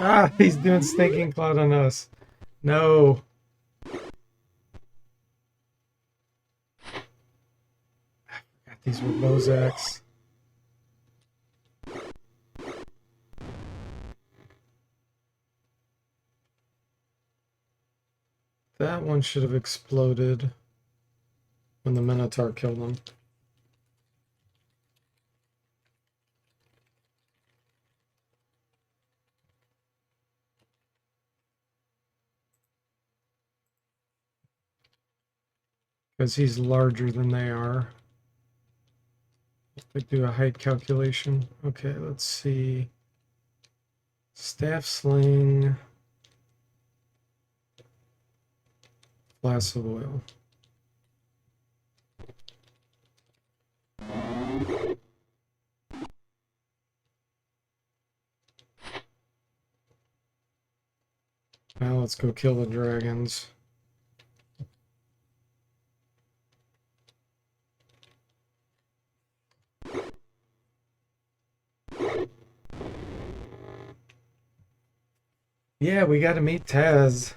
Ah, he's doing Stinking Cloud on us. No. God, these were Bozaks. That one should have exploded when the Minotaur killed him. Because he's larger than they are. Let's do a height calculation. Okay, let's see. Staff sling. Glass of oil. Now let's go kill the dragons. Yeah, we got to meet Taz.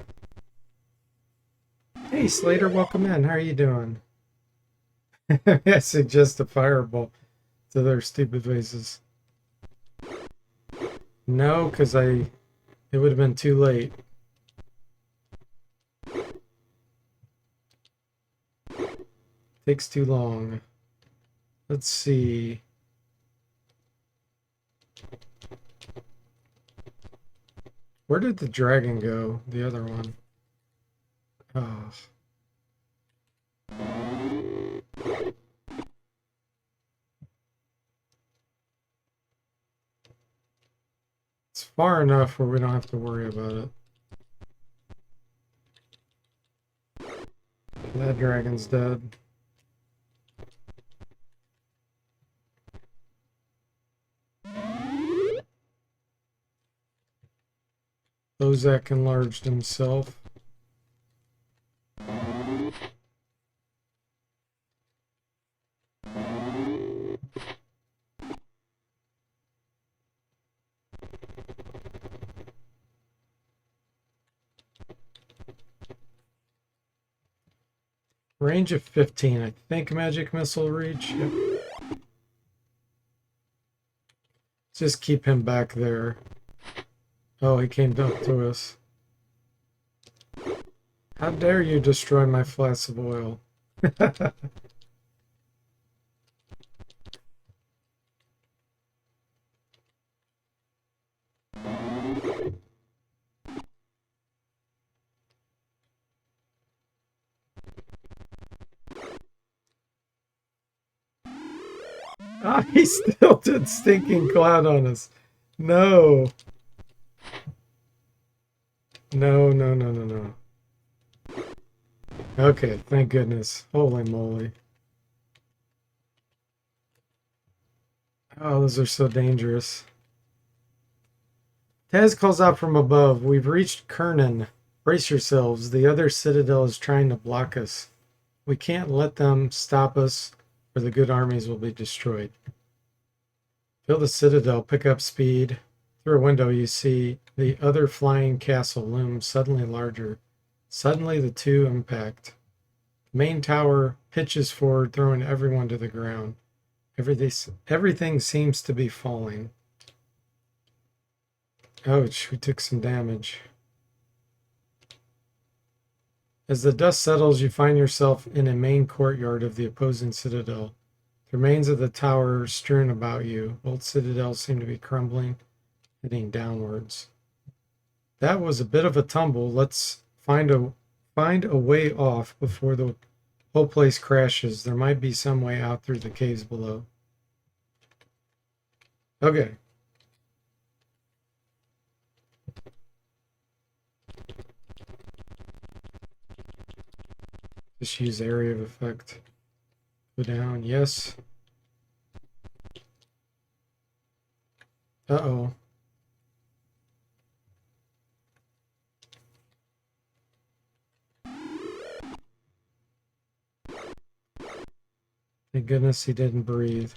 Hey, Slater, welcome in. How are you doing? I suggest a fireball to their stupid faces. No, because it would have been too late. Takes too long. Let's see. Where did the dragon go? The other one. Oh. It's far enough where we don't have to worry about it. That dragon's dead. Ozak enlarged himself. Range of 15. I think magic missile reach. Yep. Just keep him back there. Oh, he came up to us. How dare you destroy my flask of oil? Ah, he still did stinking cloud on us. No. No, no, no, no, no. Okay, thank goodness. Holy moly. Oh, those are so dangerous. Taz calls out from above. We've reached Krynn. Brace yourselves. The other citadel is trying to block us. We can't let them stop us, or the good armies will be destroyed. Fill the citadel, pick up speed. Through a window, you see the other flying castle loom suddenly larger. Suddenly, the two impact. The main tower pitches forward, throwing everyone to the ground. Everything seems to be falling. Ouch, we took some damage. As the dust settles, you find yourself in a main courtyard of the opposing citadel. The remains of the tower are strewn about you. Both citadels seem to be crumbling, heading downwards. That was a bit of a tumble. Let's find a way off before the whole place crashes. There might be some way out through the caves below. Okay. Just use area of effect. Go down, yes. Uh-oh. Thank goodness he didn't breathe.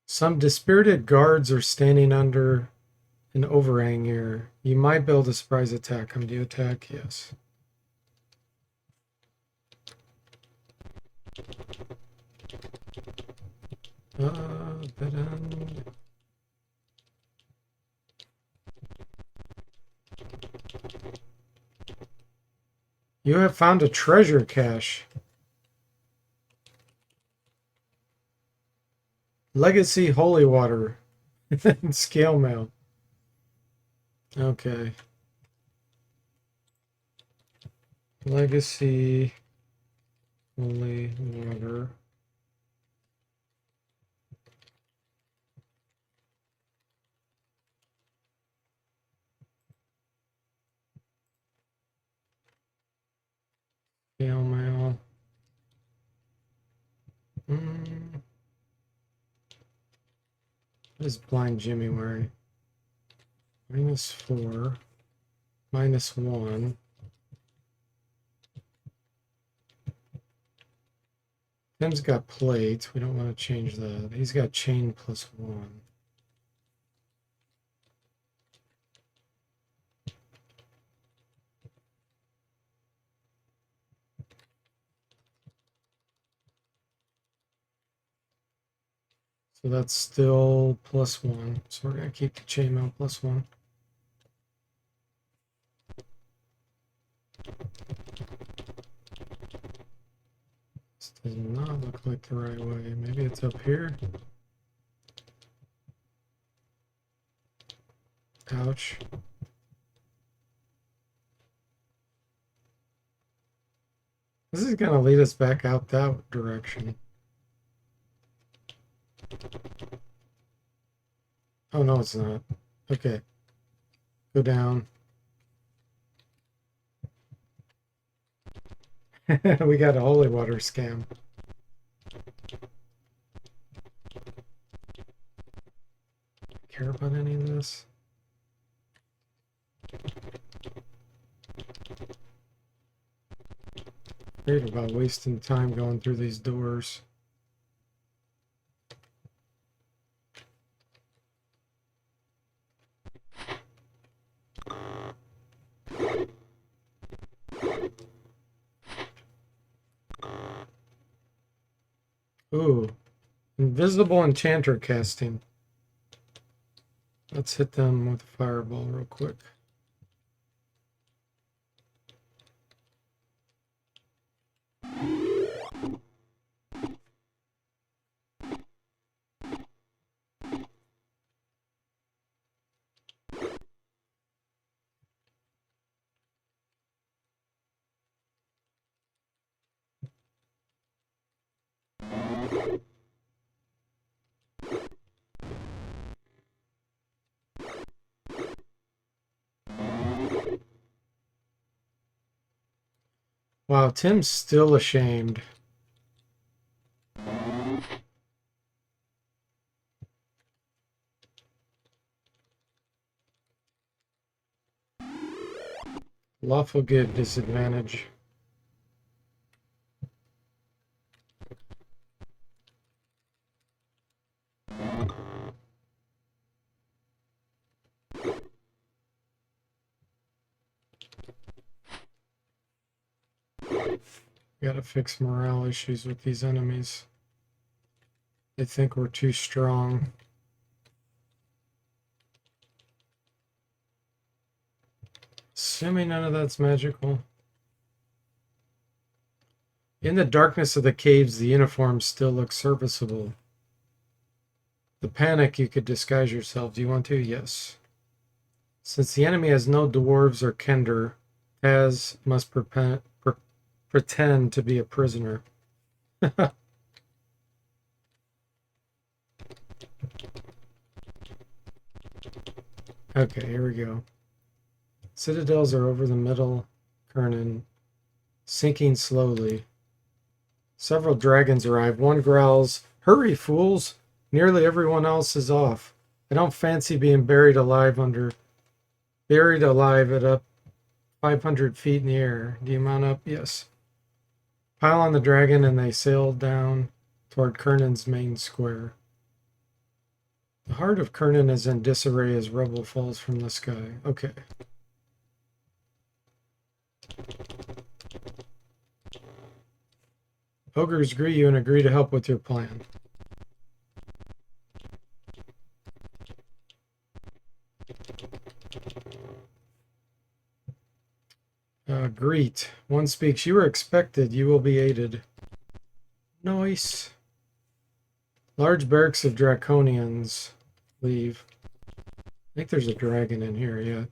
Some dispirited guards are standing under an overhang here. You might build a surprise attack. Come to attack, yes. You have found a treasure cache. Legacy holy water. Scale mail. Okay. Legacy holy water. Scale mail. What is Blind Jimmy wearing? -4. -1. Tim's got plate. We don't want to change that. He's got chain +1. So that's still +1. So we're going to keep the chainmail +1. This does not look like the right way. Maybe it's up here. Ouch. This is going to lead us back out that direction. Oh, no, it's not. Okay. Go down. We got a holy water scam. Care about any of this? Afraid about wasting time going through these doors. Ooh, invisible enchanter casting. Let's hit them with a fireball real quick. Wow, Tim's still ashamed. Lawful good disadvantage. Gotta fix morale issues with these enemies. They think we're too strong. Assuming none of that's magical. In the darkness of the caves, the uniforms still look serviceable. The panic, you could disguise yourself. Do you want to? Yes. Since the enemy has no dwarves or kender, Taz must pretend to be a prisoner. Okay, here we go. Citadels are over the middle, Krynn, sinking slowly. Several dragons arrive. One growls, "Hurry, fools! Nearly everyone else is off. I don't fancy being buried alive at up 500 feet in the air. Do you mount up?" Yes. Pile on the dragon and they sail down toward Krynn's main square. The heart of Krynn is in disarray as rubble falls from the sky. Okay. Ogres greet you and agree to help with your plan. Greet. One speaks, "You are expected. You will be aided." Nice. Large barracks of draconians leave. I think there's a dragon in here, yeah.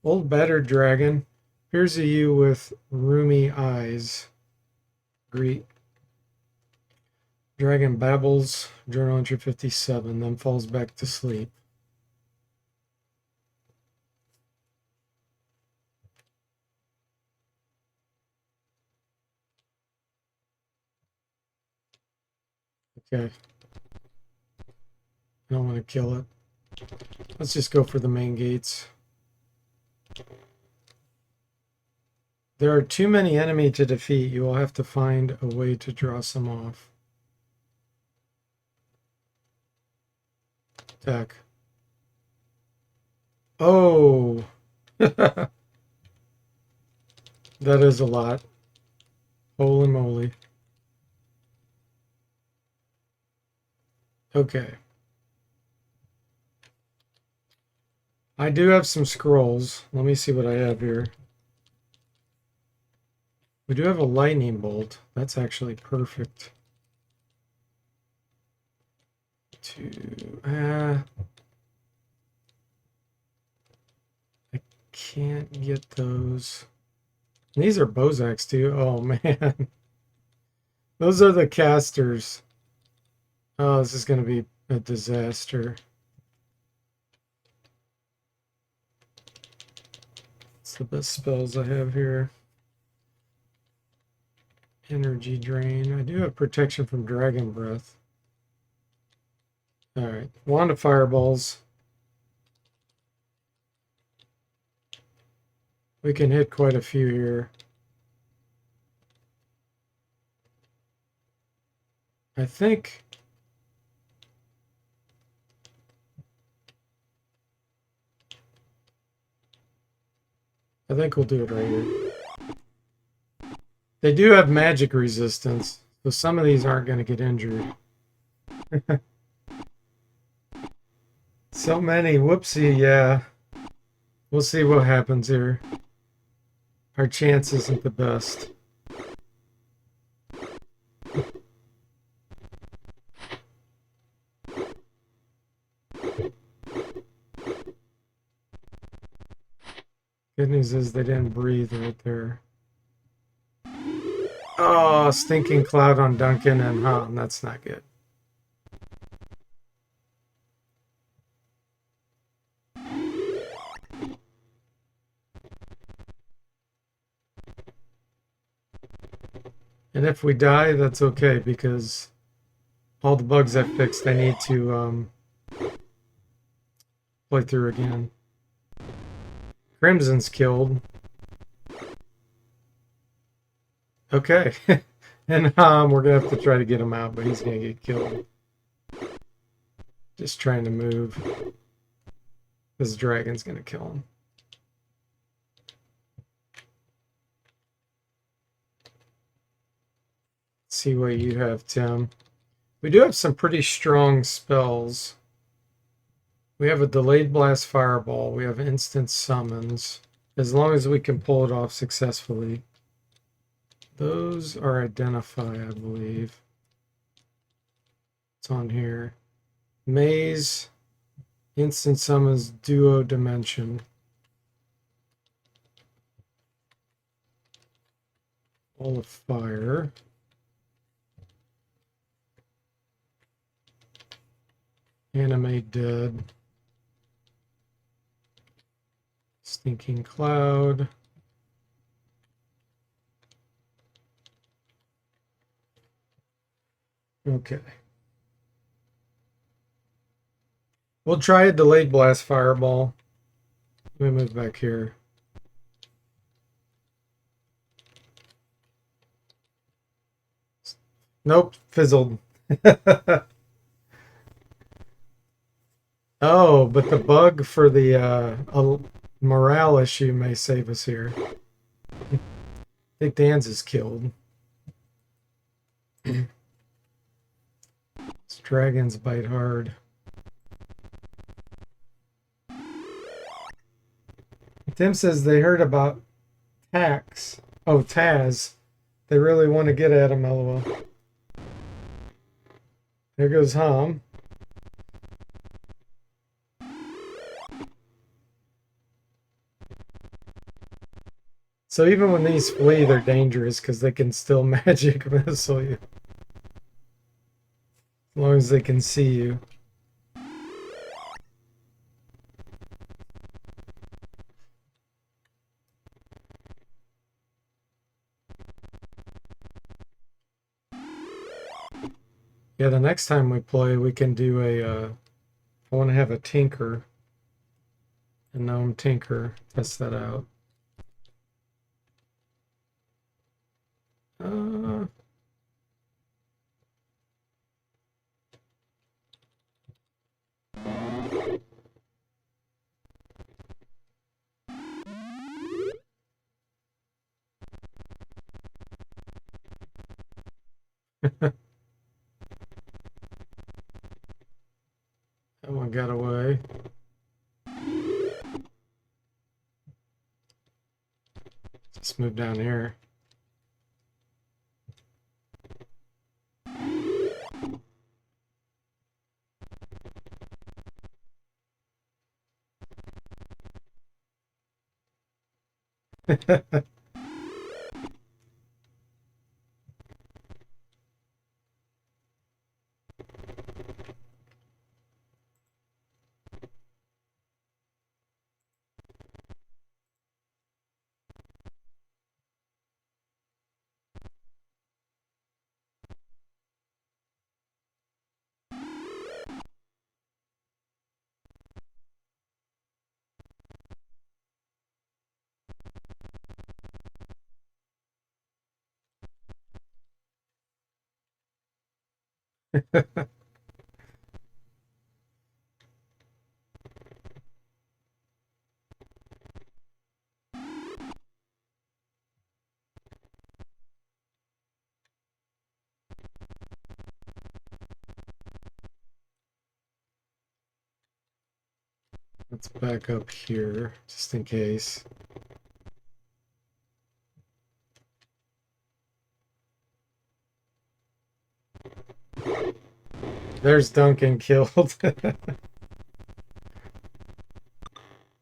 Old battered dragon. Here's a you with roomy eyes. Greet. Dragon babbles, journal entry 57, then falls back to sleep. Okay. I don't want to kill it. Let's just go for the main gates. There are too many enemy to defeat. You will have to find a way to draw some off. Attack. Oh! That is a lot. Holy moly. Okay. I do have some scrolls. Let me see what I have here. We do have a lightning bolt. That's actually perfect. I can't get those. And these are Bozaks too. Oh man. Those are the casters. Oh, this is going to be a disaster. It's the best spells I have here. Energy drain. I do have protection from dragon breath. Alright. Wand of fireballs. We can hit quite a few here. I think we'll do it right here. They do have magic resistance, so some of these aren't going to get injured. So many. Whoopsie, yeah. We'll see what happens here. Our chance isn't the best. Good news is they didn't breathe right there. Oh, stinking cloud on Duncan and Hom. That's not good. And if we die, that's okay, because all the bugs I fixed, I need to play through again. Crimson's killed. Okay. And we're going to have to try to get him out, but he's going to get killed. Just trying to move. This dragon's going to kill him. Let's see what you have, Tim. We do have some pretty strong spells. We have a delayed blast fireball. We have instant summons. As long as we can pull it off successfully. Those are identify, I believe. It's on here. Maze, instant summons, duo dimension. Wall of fire. Animate dead. Stinking cloud. Okay. We'll try a delayed blast fireball. Let me move back here. Nope, fizzled. Oh, but the bug for the morale issue may save us here. I think Dan's is killed. These dragons bite hard. Tim says they heard about tax. Oh, Taz. They really want to get at him, lol. There goes Hom. So even when these flee, they're dangerous because they can still magic missile you. As long as they can see you. Yeah, the next time we play, we can do I want to have a tinker. A gnome tinker. Test that out. Let's move down here. Let's back up here, just in case. There's Duncan killed.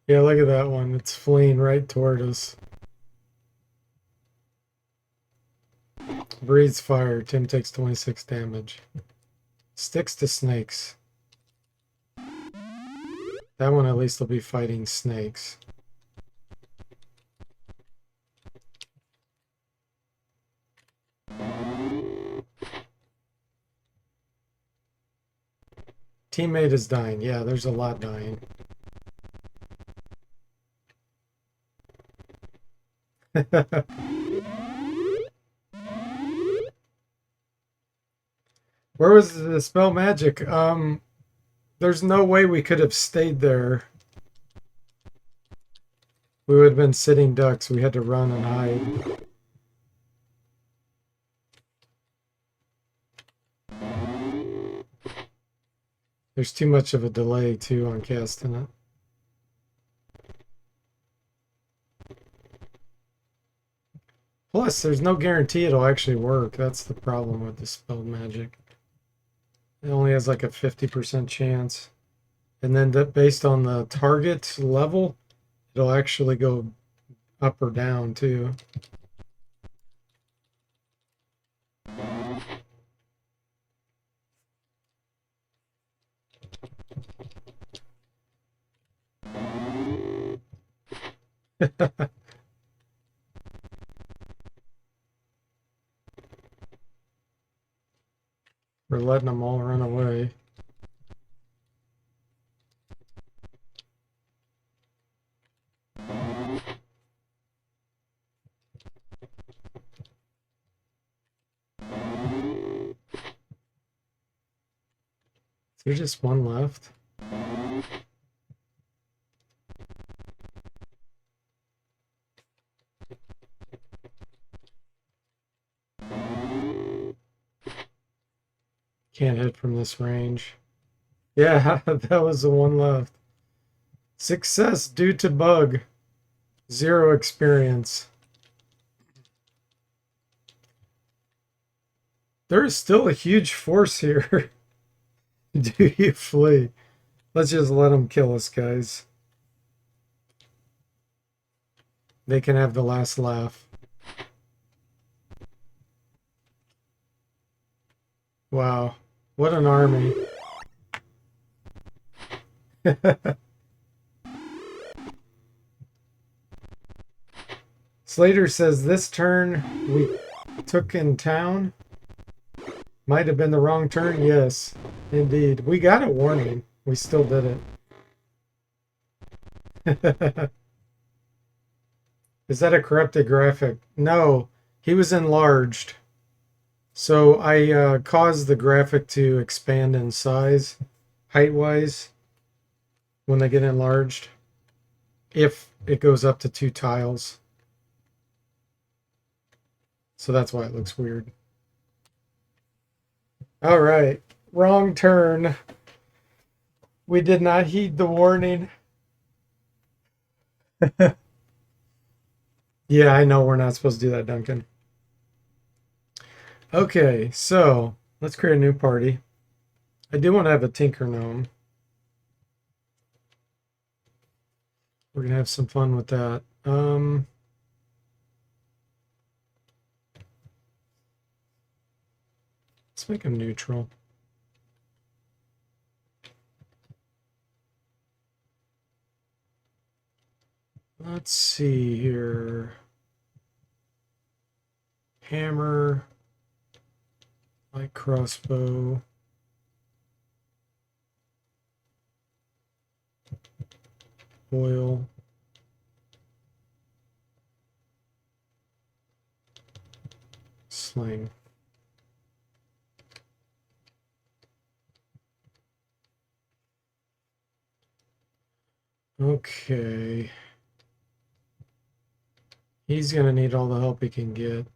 Yeah, look at that one. It's fleeing right toward us. Breathes fire. Tim takes 26 damage. Sticks to snakes. That one at least will be fighting snakes. Teammate is dying. Yeah, there's a lot dying. Where was the spell magic? There's no way we could have stayed there. We would have been sitting ducks. We had to run and hide. There's too much of a delay, too, on casting it. Plus, there's no guarantee it'll actually work. That's the problem with the spell magic. It only has like a 50% chance. And then based on the target level, it'll actually go up or down, too. We're letting them all run away. Is there just one left? Can't hit from this range. Yeah, that was the one left. Success due to bug. 0 experience. There is still a huge force here. Do you flee? Let's just let them kill us, guys. They can have the last laugh. Wow. What an army. Slater says this turn we took in town might have been the wrong turn. Yes, indeed. We got a warning. We still did it. Is that a corrupted graphic? No, he was enlarged. So I caused the graphic to expand in size, height-wise, when they get enlarged, if it goes up to 2 tiles. So that's why it looks weird. All right, wrong turn. We did not heed the warning. Yeah, I know we're not supposed to do that, Duncan. Okay, so let's create a new party. I do want to have a Tinker Gnome. We're gonna have some fun with that. Let's make him neutral. Let's see here. Hammer, light crossbow. Oil. Sling. Okay. He's gonna need all the help he can get.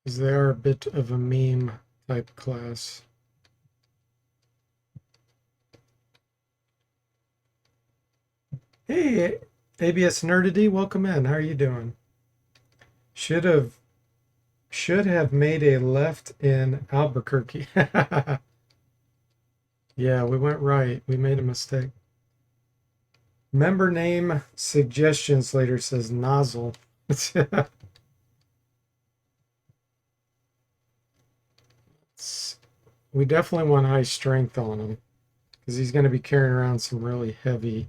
Because they are a bit of a meme type class. Hey, ABS Nerdity, welcome in. How are you doing? Should have made a left in Albuquerque. Yeah, we went right. We made a mistake. Member name suggestions later says nozzle. We definitely want high strength on him because he's going to be carrying around some really heavy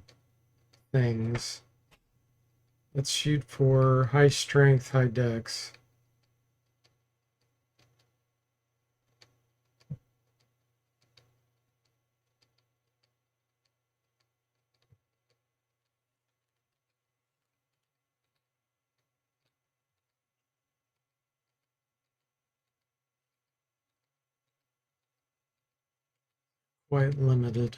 things. Let's shoot for high strength, high dex. Quite limited.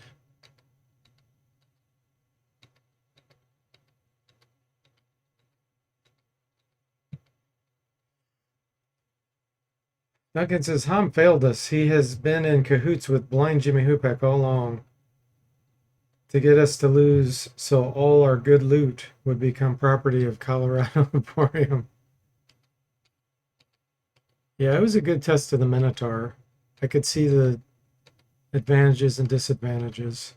Duncan says, Ham failed us. He has been in cahoots with blind Jimmy Hoopak all along to get us to lose so all our good loot would become property of Colorado Emporium. Yeah, it was a good test of the Minotaur. I could see the advantages and disadvantages.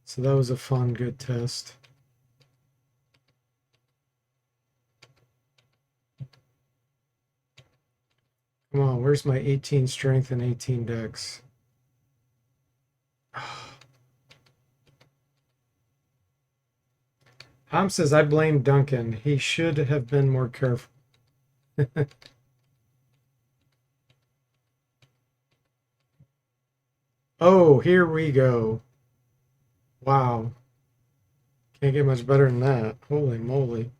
So that was a fun, good test. Come on, where's my 18 strength and 18 dex? Ham says, I blame Duncan. He should have been more careful. Oh, here we go. Wow. Can't get much better than that. Holy moly.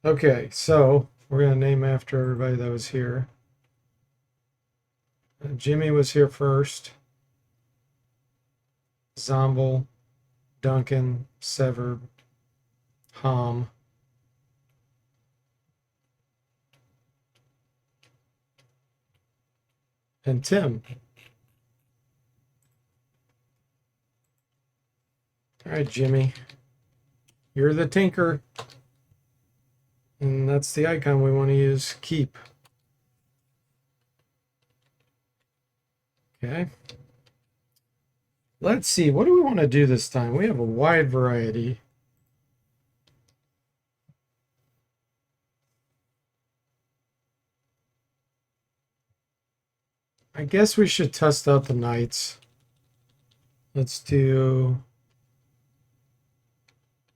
Okay, so we're going to name after everybody that was here. Jimmy was here first. Zombel, Duncan, Sever, Ham. And Tim. All right, Jimmy. You're the tinker. And that's the icon we want to use. Keep. Okay. Let's see. What do we want to do this time? We have a wide variety. I guess we should test out the knights. Let's do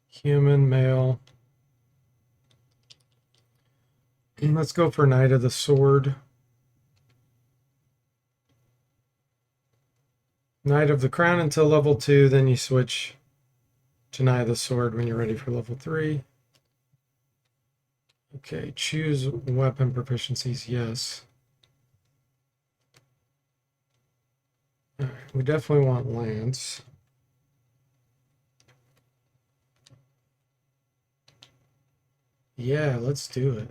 human, male. Let's go for Knight of the Sword. Knight of the Crown until level 2, then you switch to Knight of the Sword when you're ready for level 3. Okay, choose weapon proficiencies, yes. We definitely want Lance. Yeah, let's do it.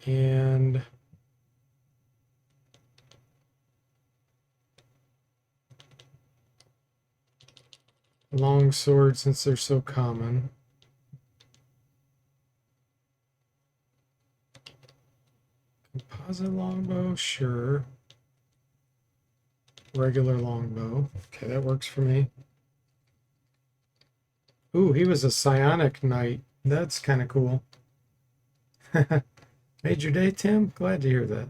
And long sword, since they're so common. Composite longbow, sure. Regular longbow. Okay, that works for me. Ooh, he was a psionic knight. That's kind of cool. Made your day, Tim? Glad to hear that.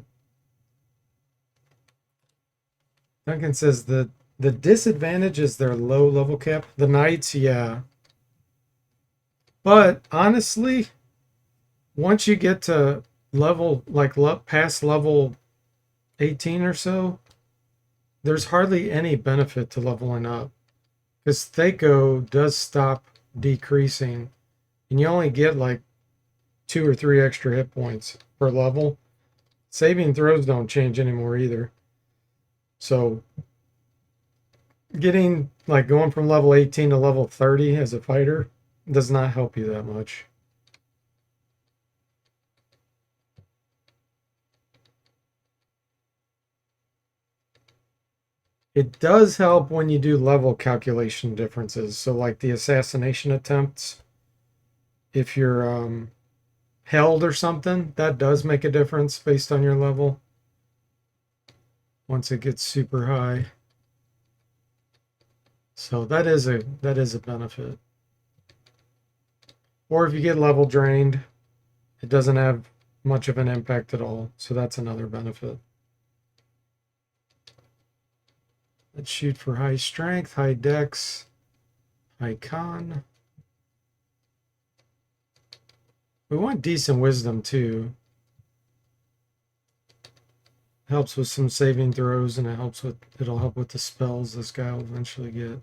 Duncan says the disadvantage is their low level cap. The knights, yeah. But honestly, once you get to level past level 18 or so, there's hardly any benefit to leveling up because Thaco does stop decreasing, and you only get like 2 or 3 extra hit points per level. Saving throws don't change anymore either. So getting like going from level 18 to level 30 as a fighter does not help you that much. It does help when you do level calculation differences. So like the assassination attempts, if you're held or something, that does make a difference based on your level. Once it gets super high. So that is a benefit. Or if you get level drained, it doesn't have much of an impact at all. So that's another benefit. Let's shoot for high strength, high dex, high con. We want decent wisdom too. Helps with some saving throws, and it'll help with the spells this guy will eventually get.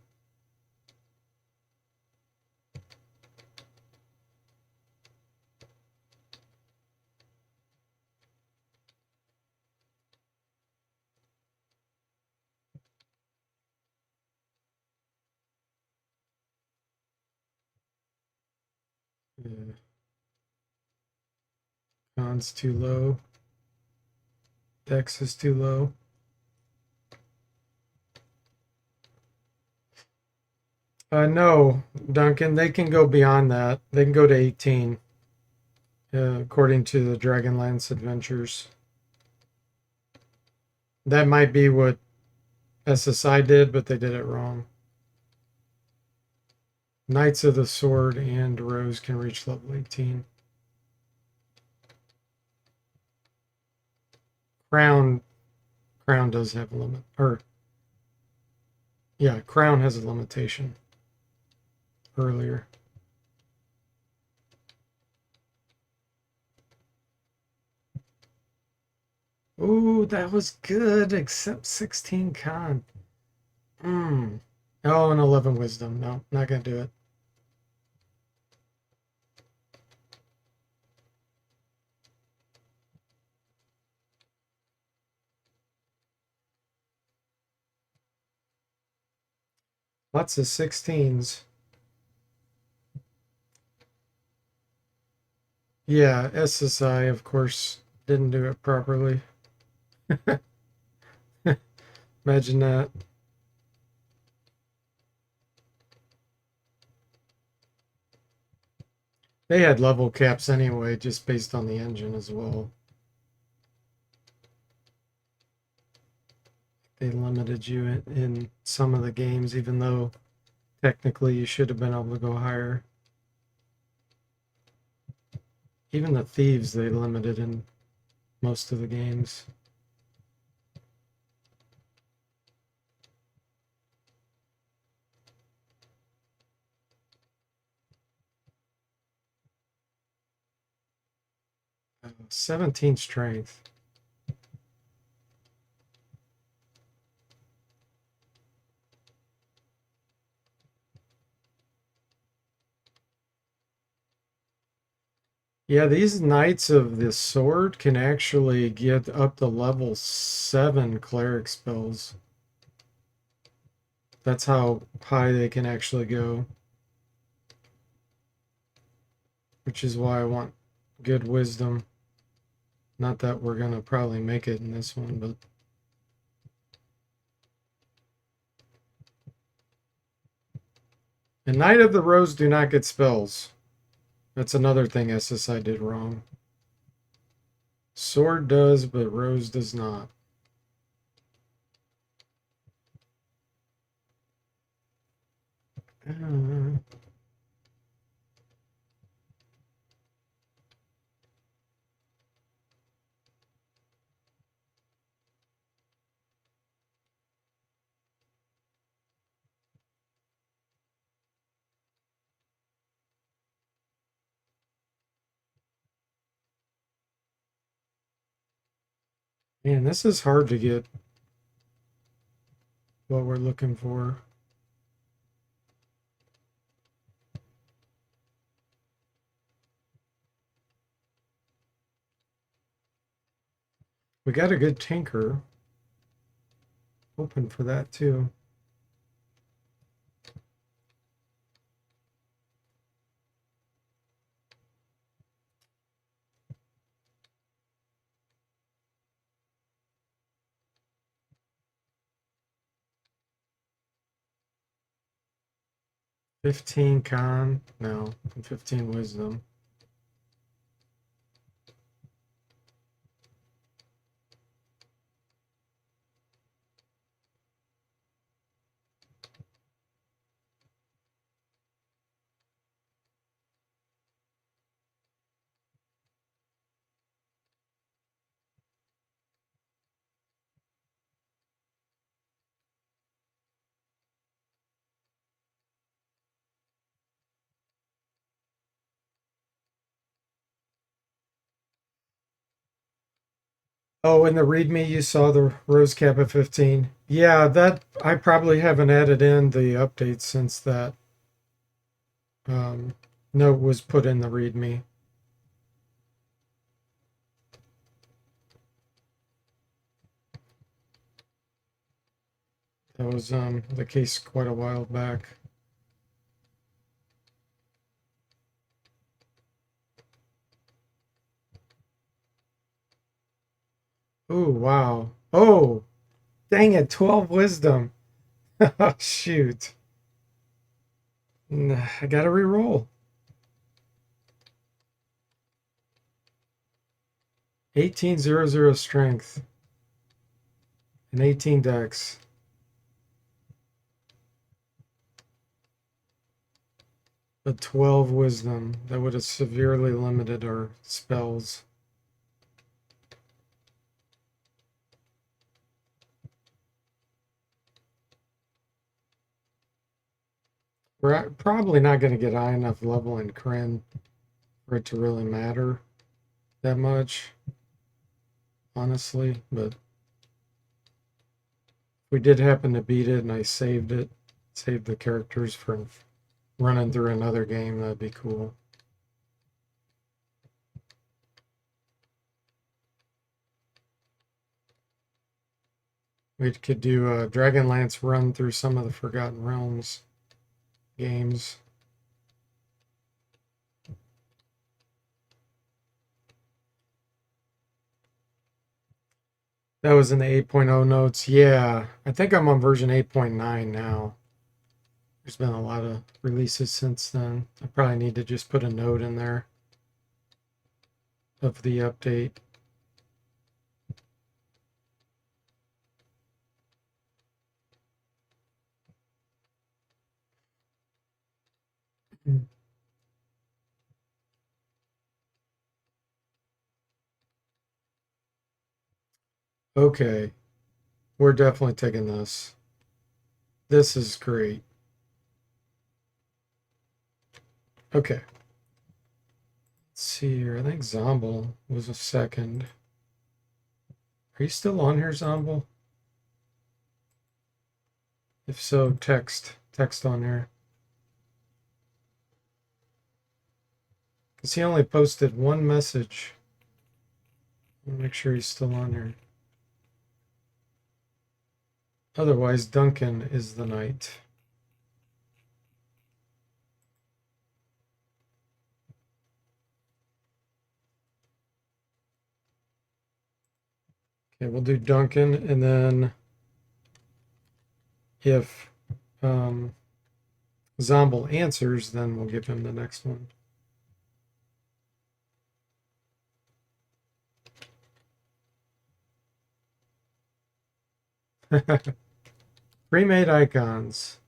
Yeah. Con's too low. Dex is too low. No, Duncan, they can go beyond that. They can go to 18, according to the Dragonlance Adventures. That might be what SSI did, but they did it wrong. Knights of the Sword and Rose can reach level 18. Crown does have a limit, or yeah, Crown has a limitation earlier. Ooh, that was good, except 16 con. Oh, and 11 wisdom. No, not gonna do it. Lots of 16s. Yeah, SSI, of course, didn't do it properly. Imagine that. They had level caps anyway, just based on the engine as well. They limited you in some of the games, even though technically you should have been able to go higher. Even the thieves they limited in most of the games. Uh, 17 strength. Yeah, these Knights of the Sword can actually get up to level 7 cleric spells. That's how high they can actually go. Which is why I want good wisdom. Not that we're going to probably make it in this one, but... And Knight of the Rose do not get spells. That's another thing SSI did wrong. Sword does, but Rose does not. Man, this is hard to get what we're looking for. We got a good tinker. Hoping for that too. $15 con, no, and 15 wisdom. Oh, in the README, you saw the rose cap at 15. Yeah, that I probably haven't added in the updates since that note was put in the README. That was the case quite a while back. Oh, wow. Oh, dang it, 12 wisdom. Oh, shoot. I gotta re-roll. 1800 strength and 18 dex. But 12 wisdom. That would have severely limited our spells. We're probably not going to get high enough level in Krynn for it to really matter that much, honestly. But if we did happen to beat it and I saved it, saved the characters for running through another game, that'd be cool. We could do a Dragonlance run through some of the Forgotten Realms games. That was in the 8.0 notes. Yeah, I think I'm on version 8.9 now. There's been a lot of releases since then. I probably need to just put a note in there of the update. Okay, we're definitely taking this. This is great. Okay. Let's see here. I think Zomble was a second. Are you still on here, Zomble? If so, text on there. Because he only posted one message. I'll make sure he's still on here. Otherwise, Duncan is the knight. Okay, we'll do Duncan, and then if Zomble answers, then we'll give him the next one. Pre-made icons.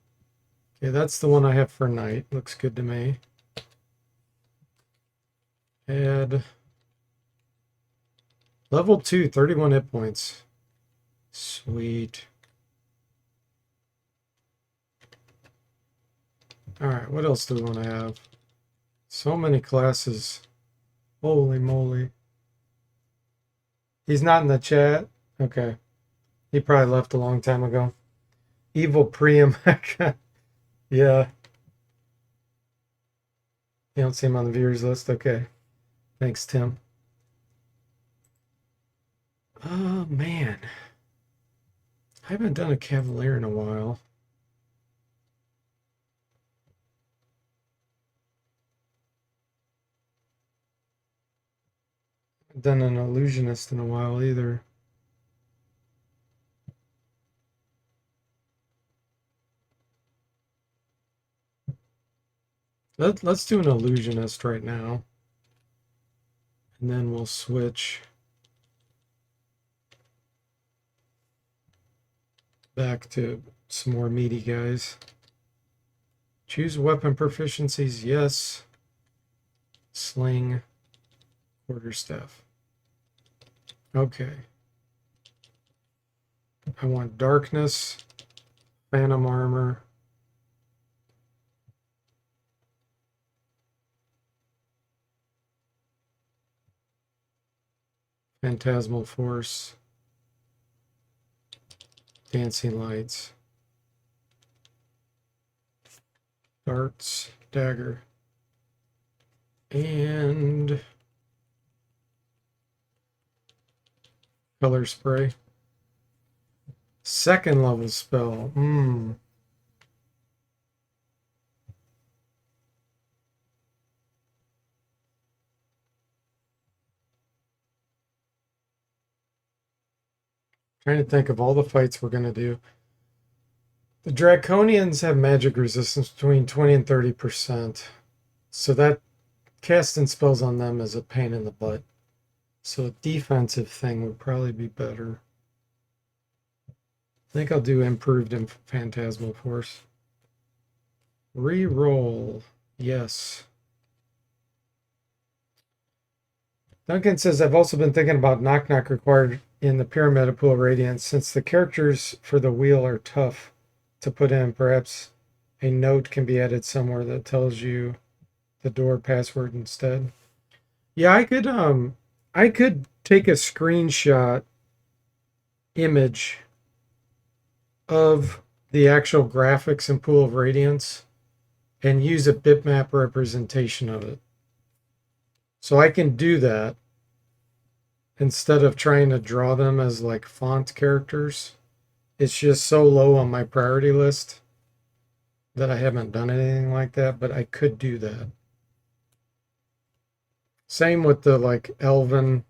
Okay, that's the one I have for knight. Looks good to me. Add level 2, 31 hit points. Sweet. Alright, what else do we want to have? So many classes. Holy moly. He's not in the chat? Okay. He probably left a long time ago. Evil Priam. Yeah. You don't see him on the viewers list? Okay. Thanks, Tim. Oh, man. I haven't done a Cavalier in a while. I haven't done an Illusionist in a while either. Let's do an Illusionist right now. And then we'll switch back to some more meaty guys. Choose weapon proficiencies, yes. Sling, quarterstaff. Okay. I want darkness, phantom armor. Phantasmal force. Dancing lights. Darts, dagger. And color spray. Second level spell. Trying to think of all the fights we're going to do. The Draconians have magic resistance between 20 and 30%. So that casting spells on them is a pain in the butt. So a defensive thing would probably be better. I think I'll do improved in Phantasmal Force. Reroll. Yes. Duncan says, I've also been thinking about Knock Knock required in the Pyramid of Pool of Radiance. Since the characters for the wheel are tough to put in, perhaps a note can be added somewhere that tells you the door password instead. Yeah, I could take a screenshot image of the actual graphics in Pool of Radiance and use a bitmap representation of it. So I can do that instead of trying to draw them as like font characters. It's just so low on my priority list that I haven't done anything like that, but I could do that. Same with the like Elven,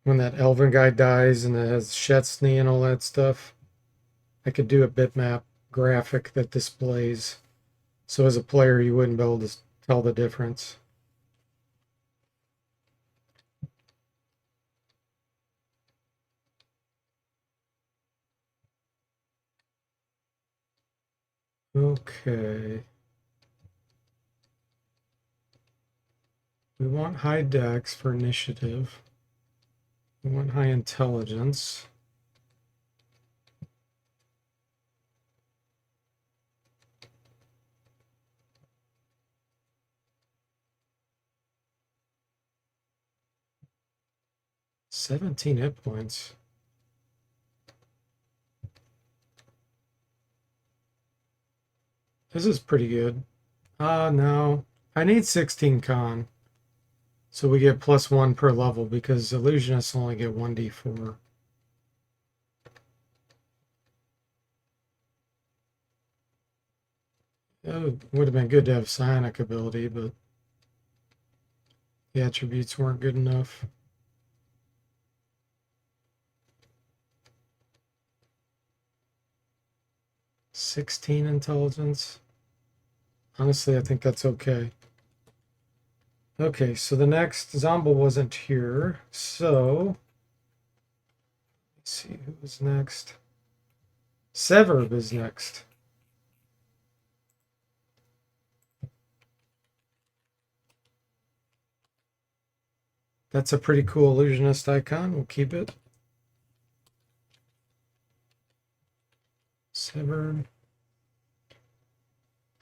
when that Elven guy dies and it has Shetsney and all that stuff. I could do a bitmap graphic that displays. So as a player, you wouldn't be able to tell the difference. Okay. We want high dex for initiative. We want high intelligence. $17 hit points. This is pretty good. No. I need 16 con. So we get +1 per level because illusionists only get 1d4. It would have been good to have psionic ability, but the attributes weren't good enough. "16 intelligence. Honestly, I think that's okay. Okay, so the next Zombo wasn't here, so let's see who was next. Severb is next. That's a pretty cool illusionist icon. We'll keep it. Severed.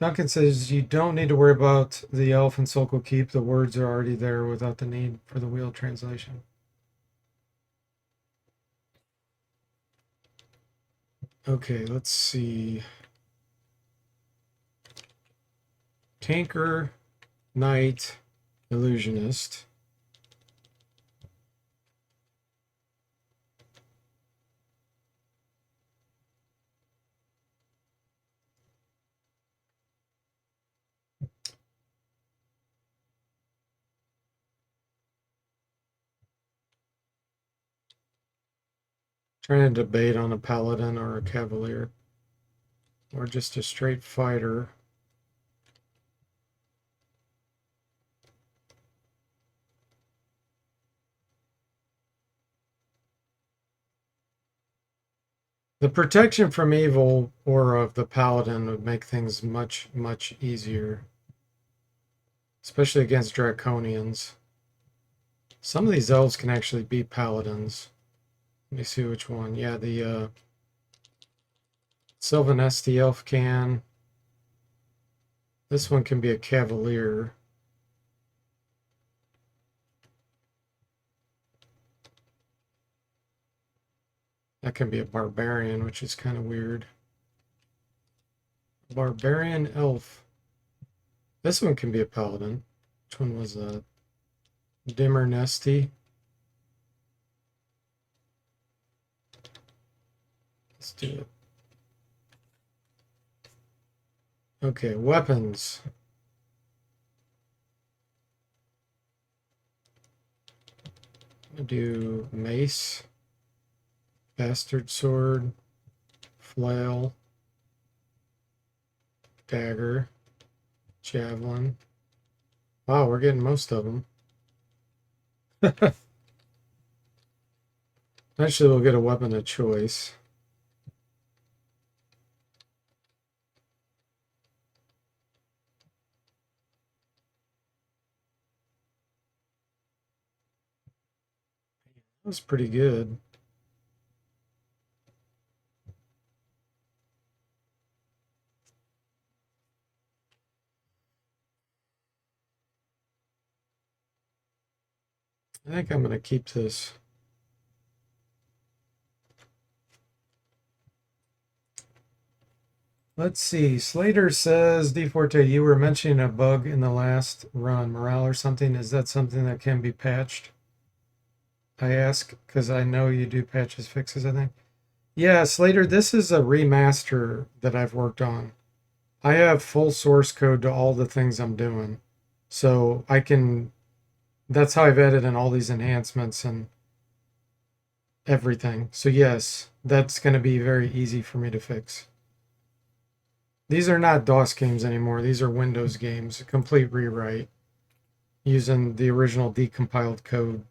Duncan says you don't need to worry about the elf and Sokol Keep. The words are already there without the need for the wheel translation. Okay, let's see. Tanker, Knight, Illusionist. Trying to debate on a paladin or a cavalier, or just a straight fighter. The protection from evil aura of the paladin would make things much, much easier, especially against draconians. Some of these elves can actually be paladins. Let me see which one. Yeah, the Sylvanesti elf can. This one can be a cavalier. That can be a barbarian, which is kind of weird. Barbarian elf. This one can be a paladin. Which one was that? Dimmer Nesty. Let's do it. Okay, weapons. I'm gonna do mace, bastard sword, flail, dagger, javelin. Wow, we're getting most of them. Eventually we'll get a weapon of choice. That was pretty good. I think I'm going to keep this. Let's see. Slater says, DFortae, you were mentioning a bug in the last run, morale or something. Is that something that can be patched? I ask because I know you do patches fixes, I think. Yeah, Slater, this is a remaster that I've worked on. I have full source code to all the things I'm doing. So I can, that's how I've added in all these enhancements and everything. So yes, that's going to be very easy for me to fix. These are not DOS games anymore. These are Windows games, a complete rewrite using the original decompiled code.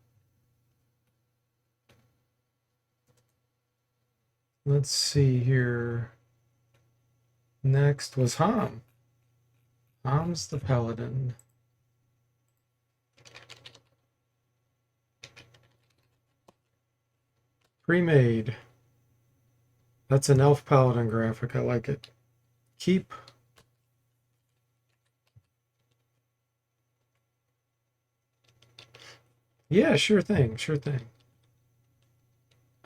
Let's see here. Next was Ham. Ham's the paladin. Pre-made. That's an elf paladin graphic. I like it. Keep. Yeah, sure thing. Sure thing.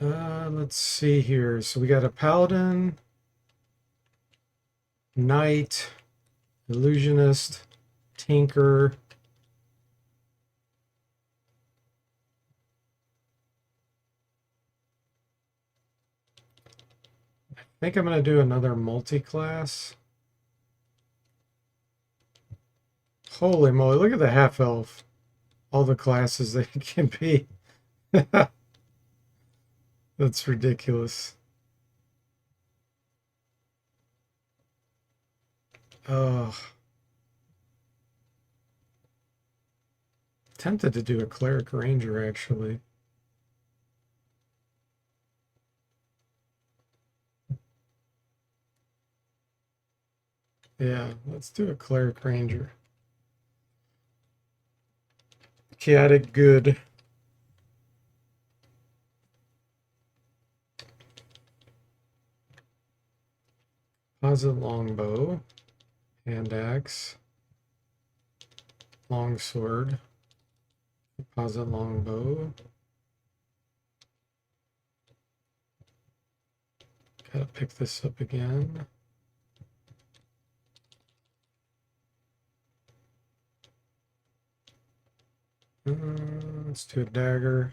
Let's see here. So we got a paladin, knight, illusionist, tinker. I think I'm going to do another multi-class. Holy moly, look at the half-elf. All the classes they can be. That's ridiculous. Oh. Tempted to do a cleric ranger, actually. Yeah, let's do a cleric ranger. Chaotic good. Composite longbow. Hand axe. Longsword. Composite longbow. Gotta pick this up again. Let's do a dagger.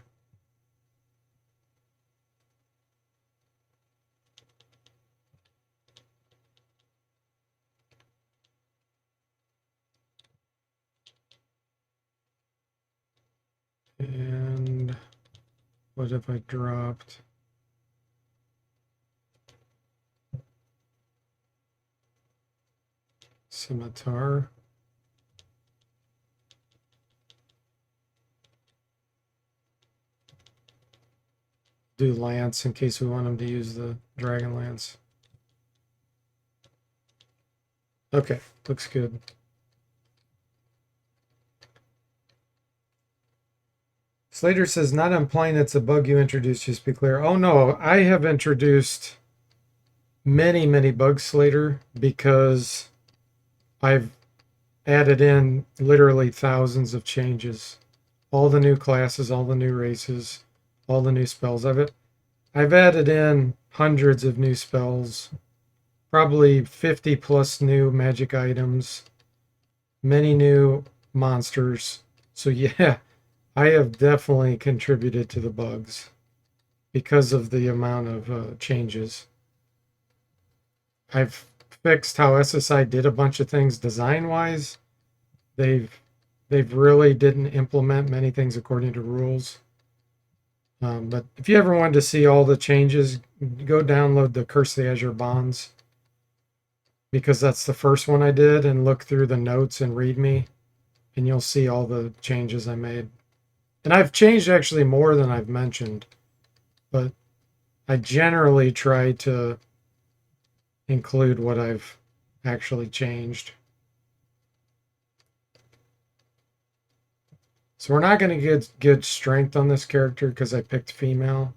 And what have I dropped? Scimitar. Do lance in case we want him to use the dragon lance. Okay, looks good. Slater says, not implying it's a bug you introduced, just be clear. Oh no, I have introduced many, many bugs, Slater, because I've added in literally thousands of changes. All the new classes, all the new races, all the new spells. I've added in hundreds of new spells, probably 50 plus new magic items, many new monsters. So yeah, I have definitely contributed to the bugs because of the amount of changes. I've fixed how SSI did a bunch of things design wise. They've really didn't implement many things according to rules. But if you ever wanted to see all the changes, go download the Curse of the Azure Bonds, because that's the first one I did, and look through the notes and read me, and you'll see all the changes I made. And I've changed actually more than I've mentioned, but I generally try to include what I've actually changed. So we're not going to get good strength on this character because I picked female,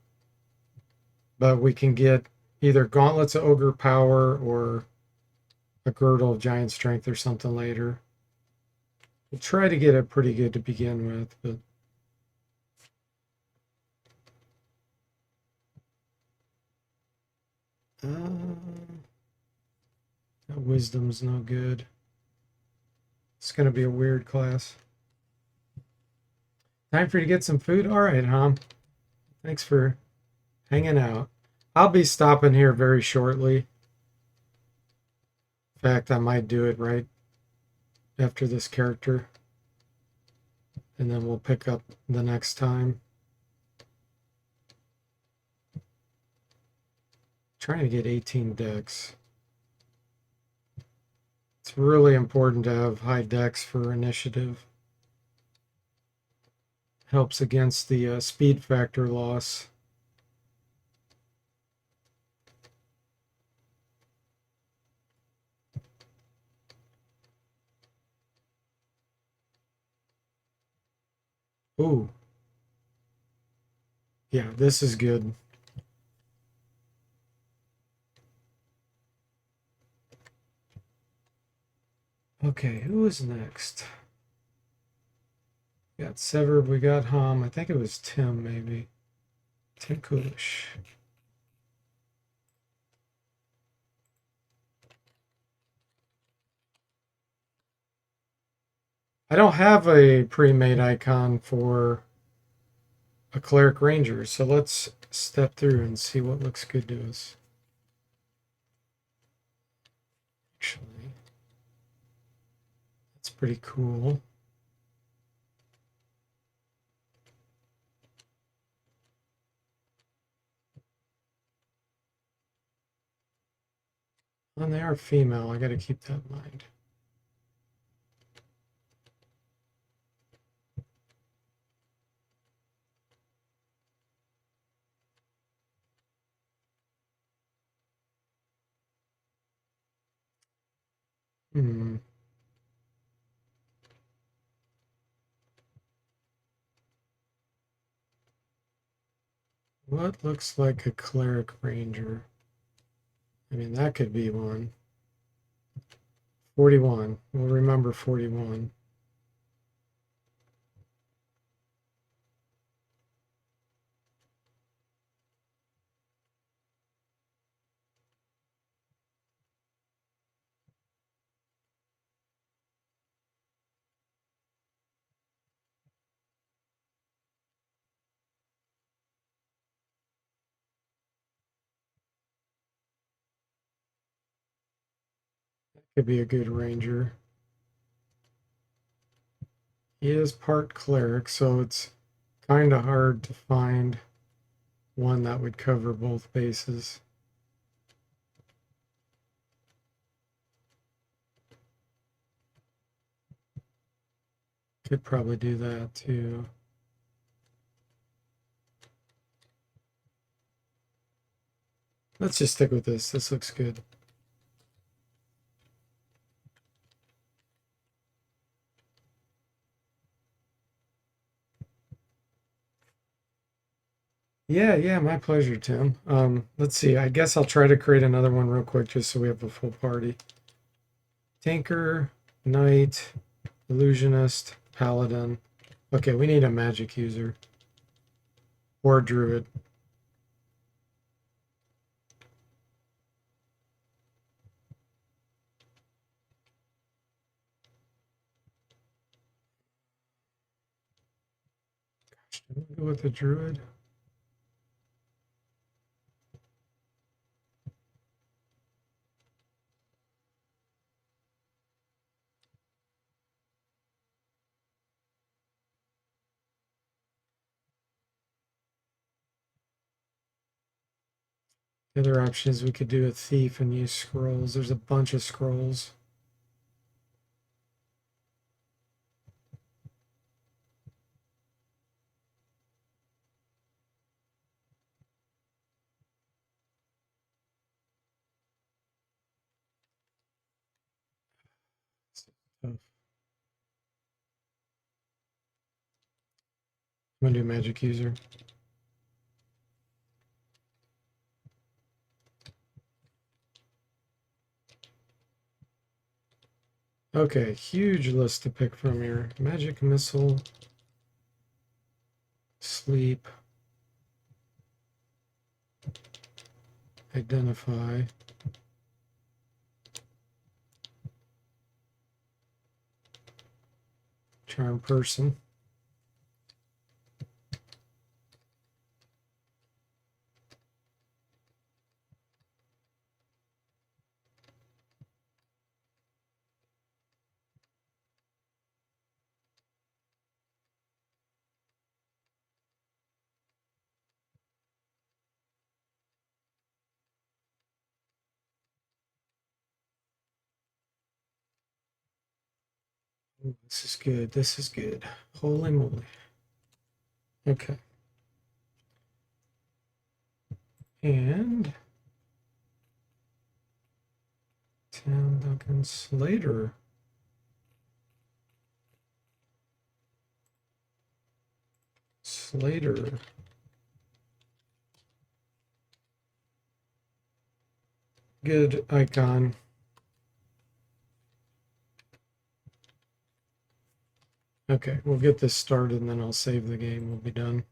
but we can get either gauntlets of ogre power or a girdle of giant strength or something later. We'll try to get it pretty good to begin with, but that wisdom's no good. It's going to be a weird class. Time for you to get some food? All right, Hom. Thanks for hanging out. I'll be stopping here very shortly. In fact, I might do it right after this character. And then we'll pick up the next time. Trying to get 18 decks. It's really important to have high decks for initiative. Helps against the speed factor loss. Ooh. Yeah, this is good. Okay, who is next? We got Severed, we got Hom. I think it was Tim, maybe. Tim Coolish. I don't have a pre-made icon for a Cleric Ranger, so let's step through and see what looks good to us. Actually, That's pretty cool. And they are female. I got to keep that in mind. Hmm. What looks like a cleric ranger? I mean, that could be one. 41. We'll remember 41. Could be a good ranger. He is part cleric, so it's kind of hard to find one that would cover both bases. Could probably do that too. Let's just stick with this. This looks good. Yeah, my pleasure, Tim. Let's see. I guess I'll try to create another one real quick just so we have a full party. Tinker, Knight, Illusionist, Paladin. Okay, we need a magic user. Or Druid. Should we go with the Druid? The other option is we could do a thief and use scrolls. There's a bunch of scrolls. I'm gonna do magic user. Okay, huge list to pick from here. Magic missile, sleep, identify, charm person. Ooh, this is good. This is good. Holy moly. Okay. And Tim Duncan Slater. Slater. Good icon. Okay, we'll get this started and then I'll save the game. We'll be done.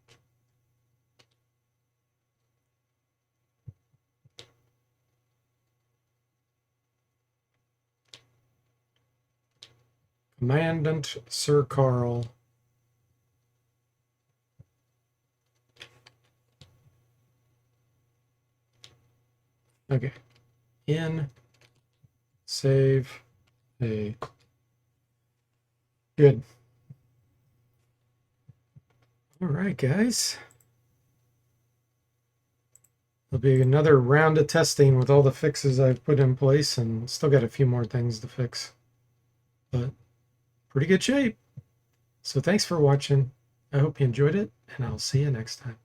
Commandant Sir Carl. Okay. In, save, a. Good. All right, guys. There'll be another round of testing with all the fixes I've put in place, and still got a few more things to fix. But pretty good shape. So thanks for watching. I hope you enjoyed it, and I'll see you next time.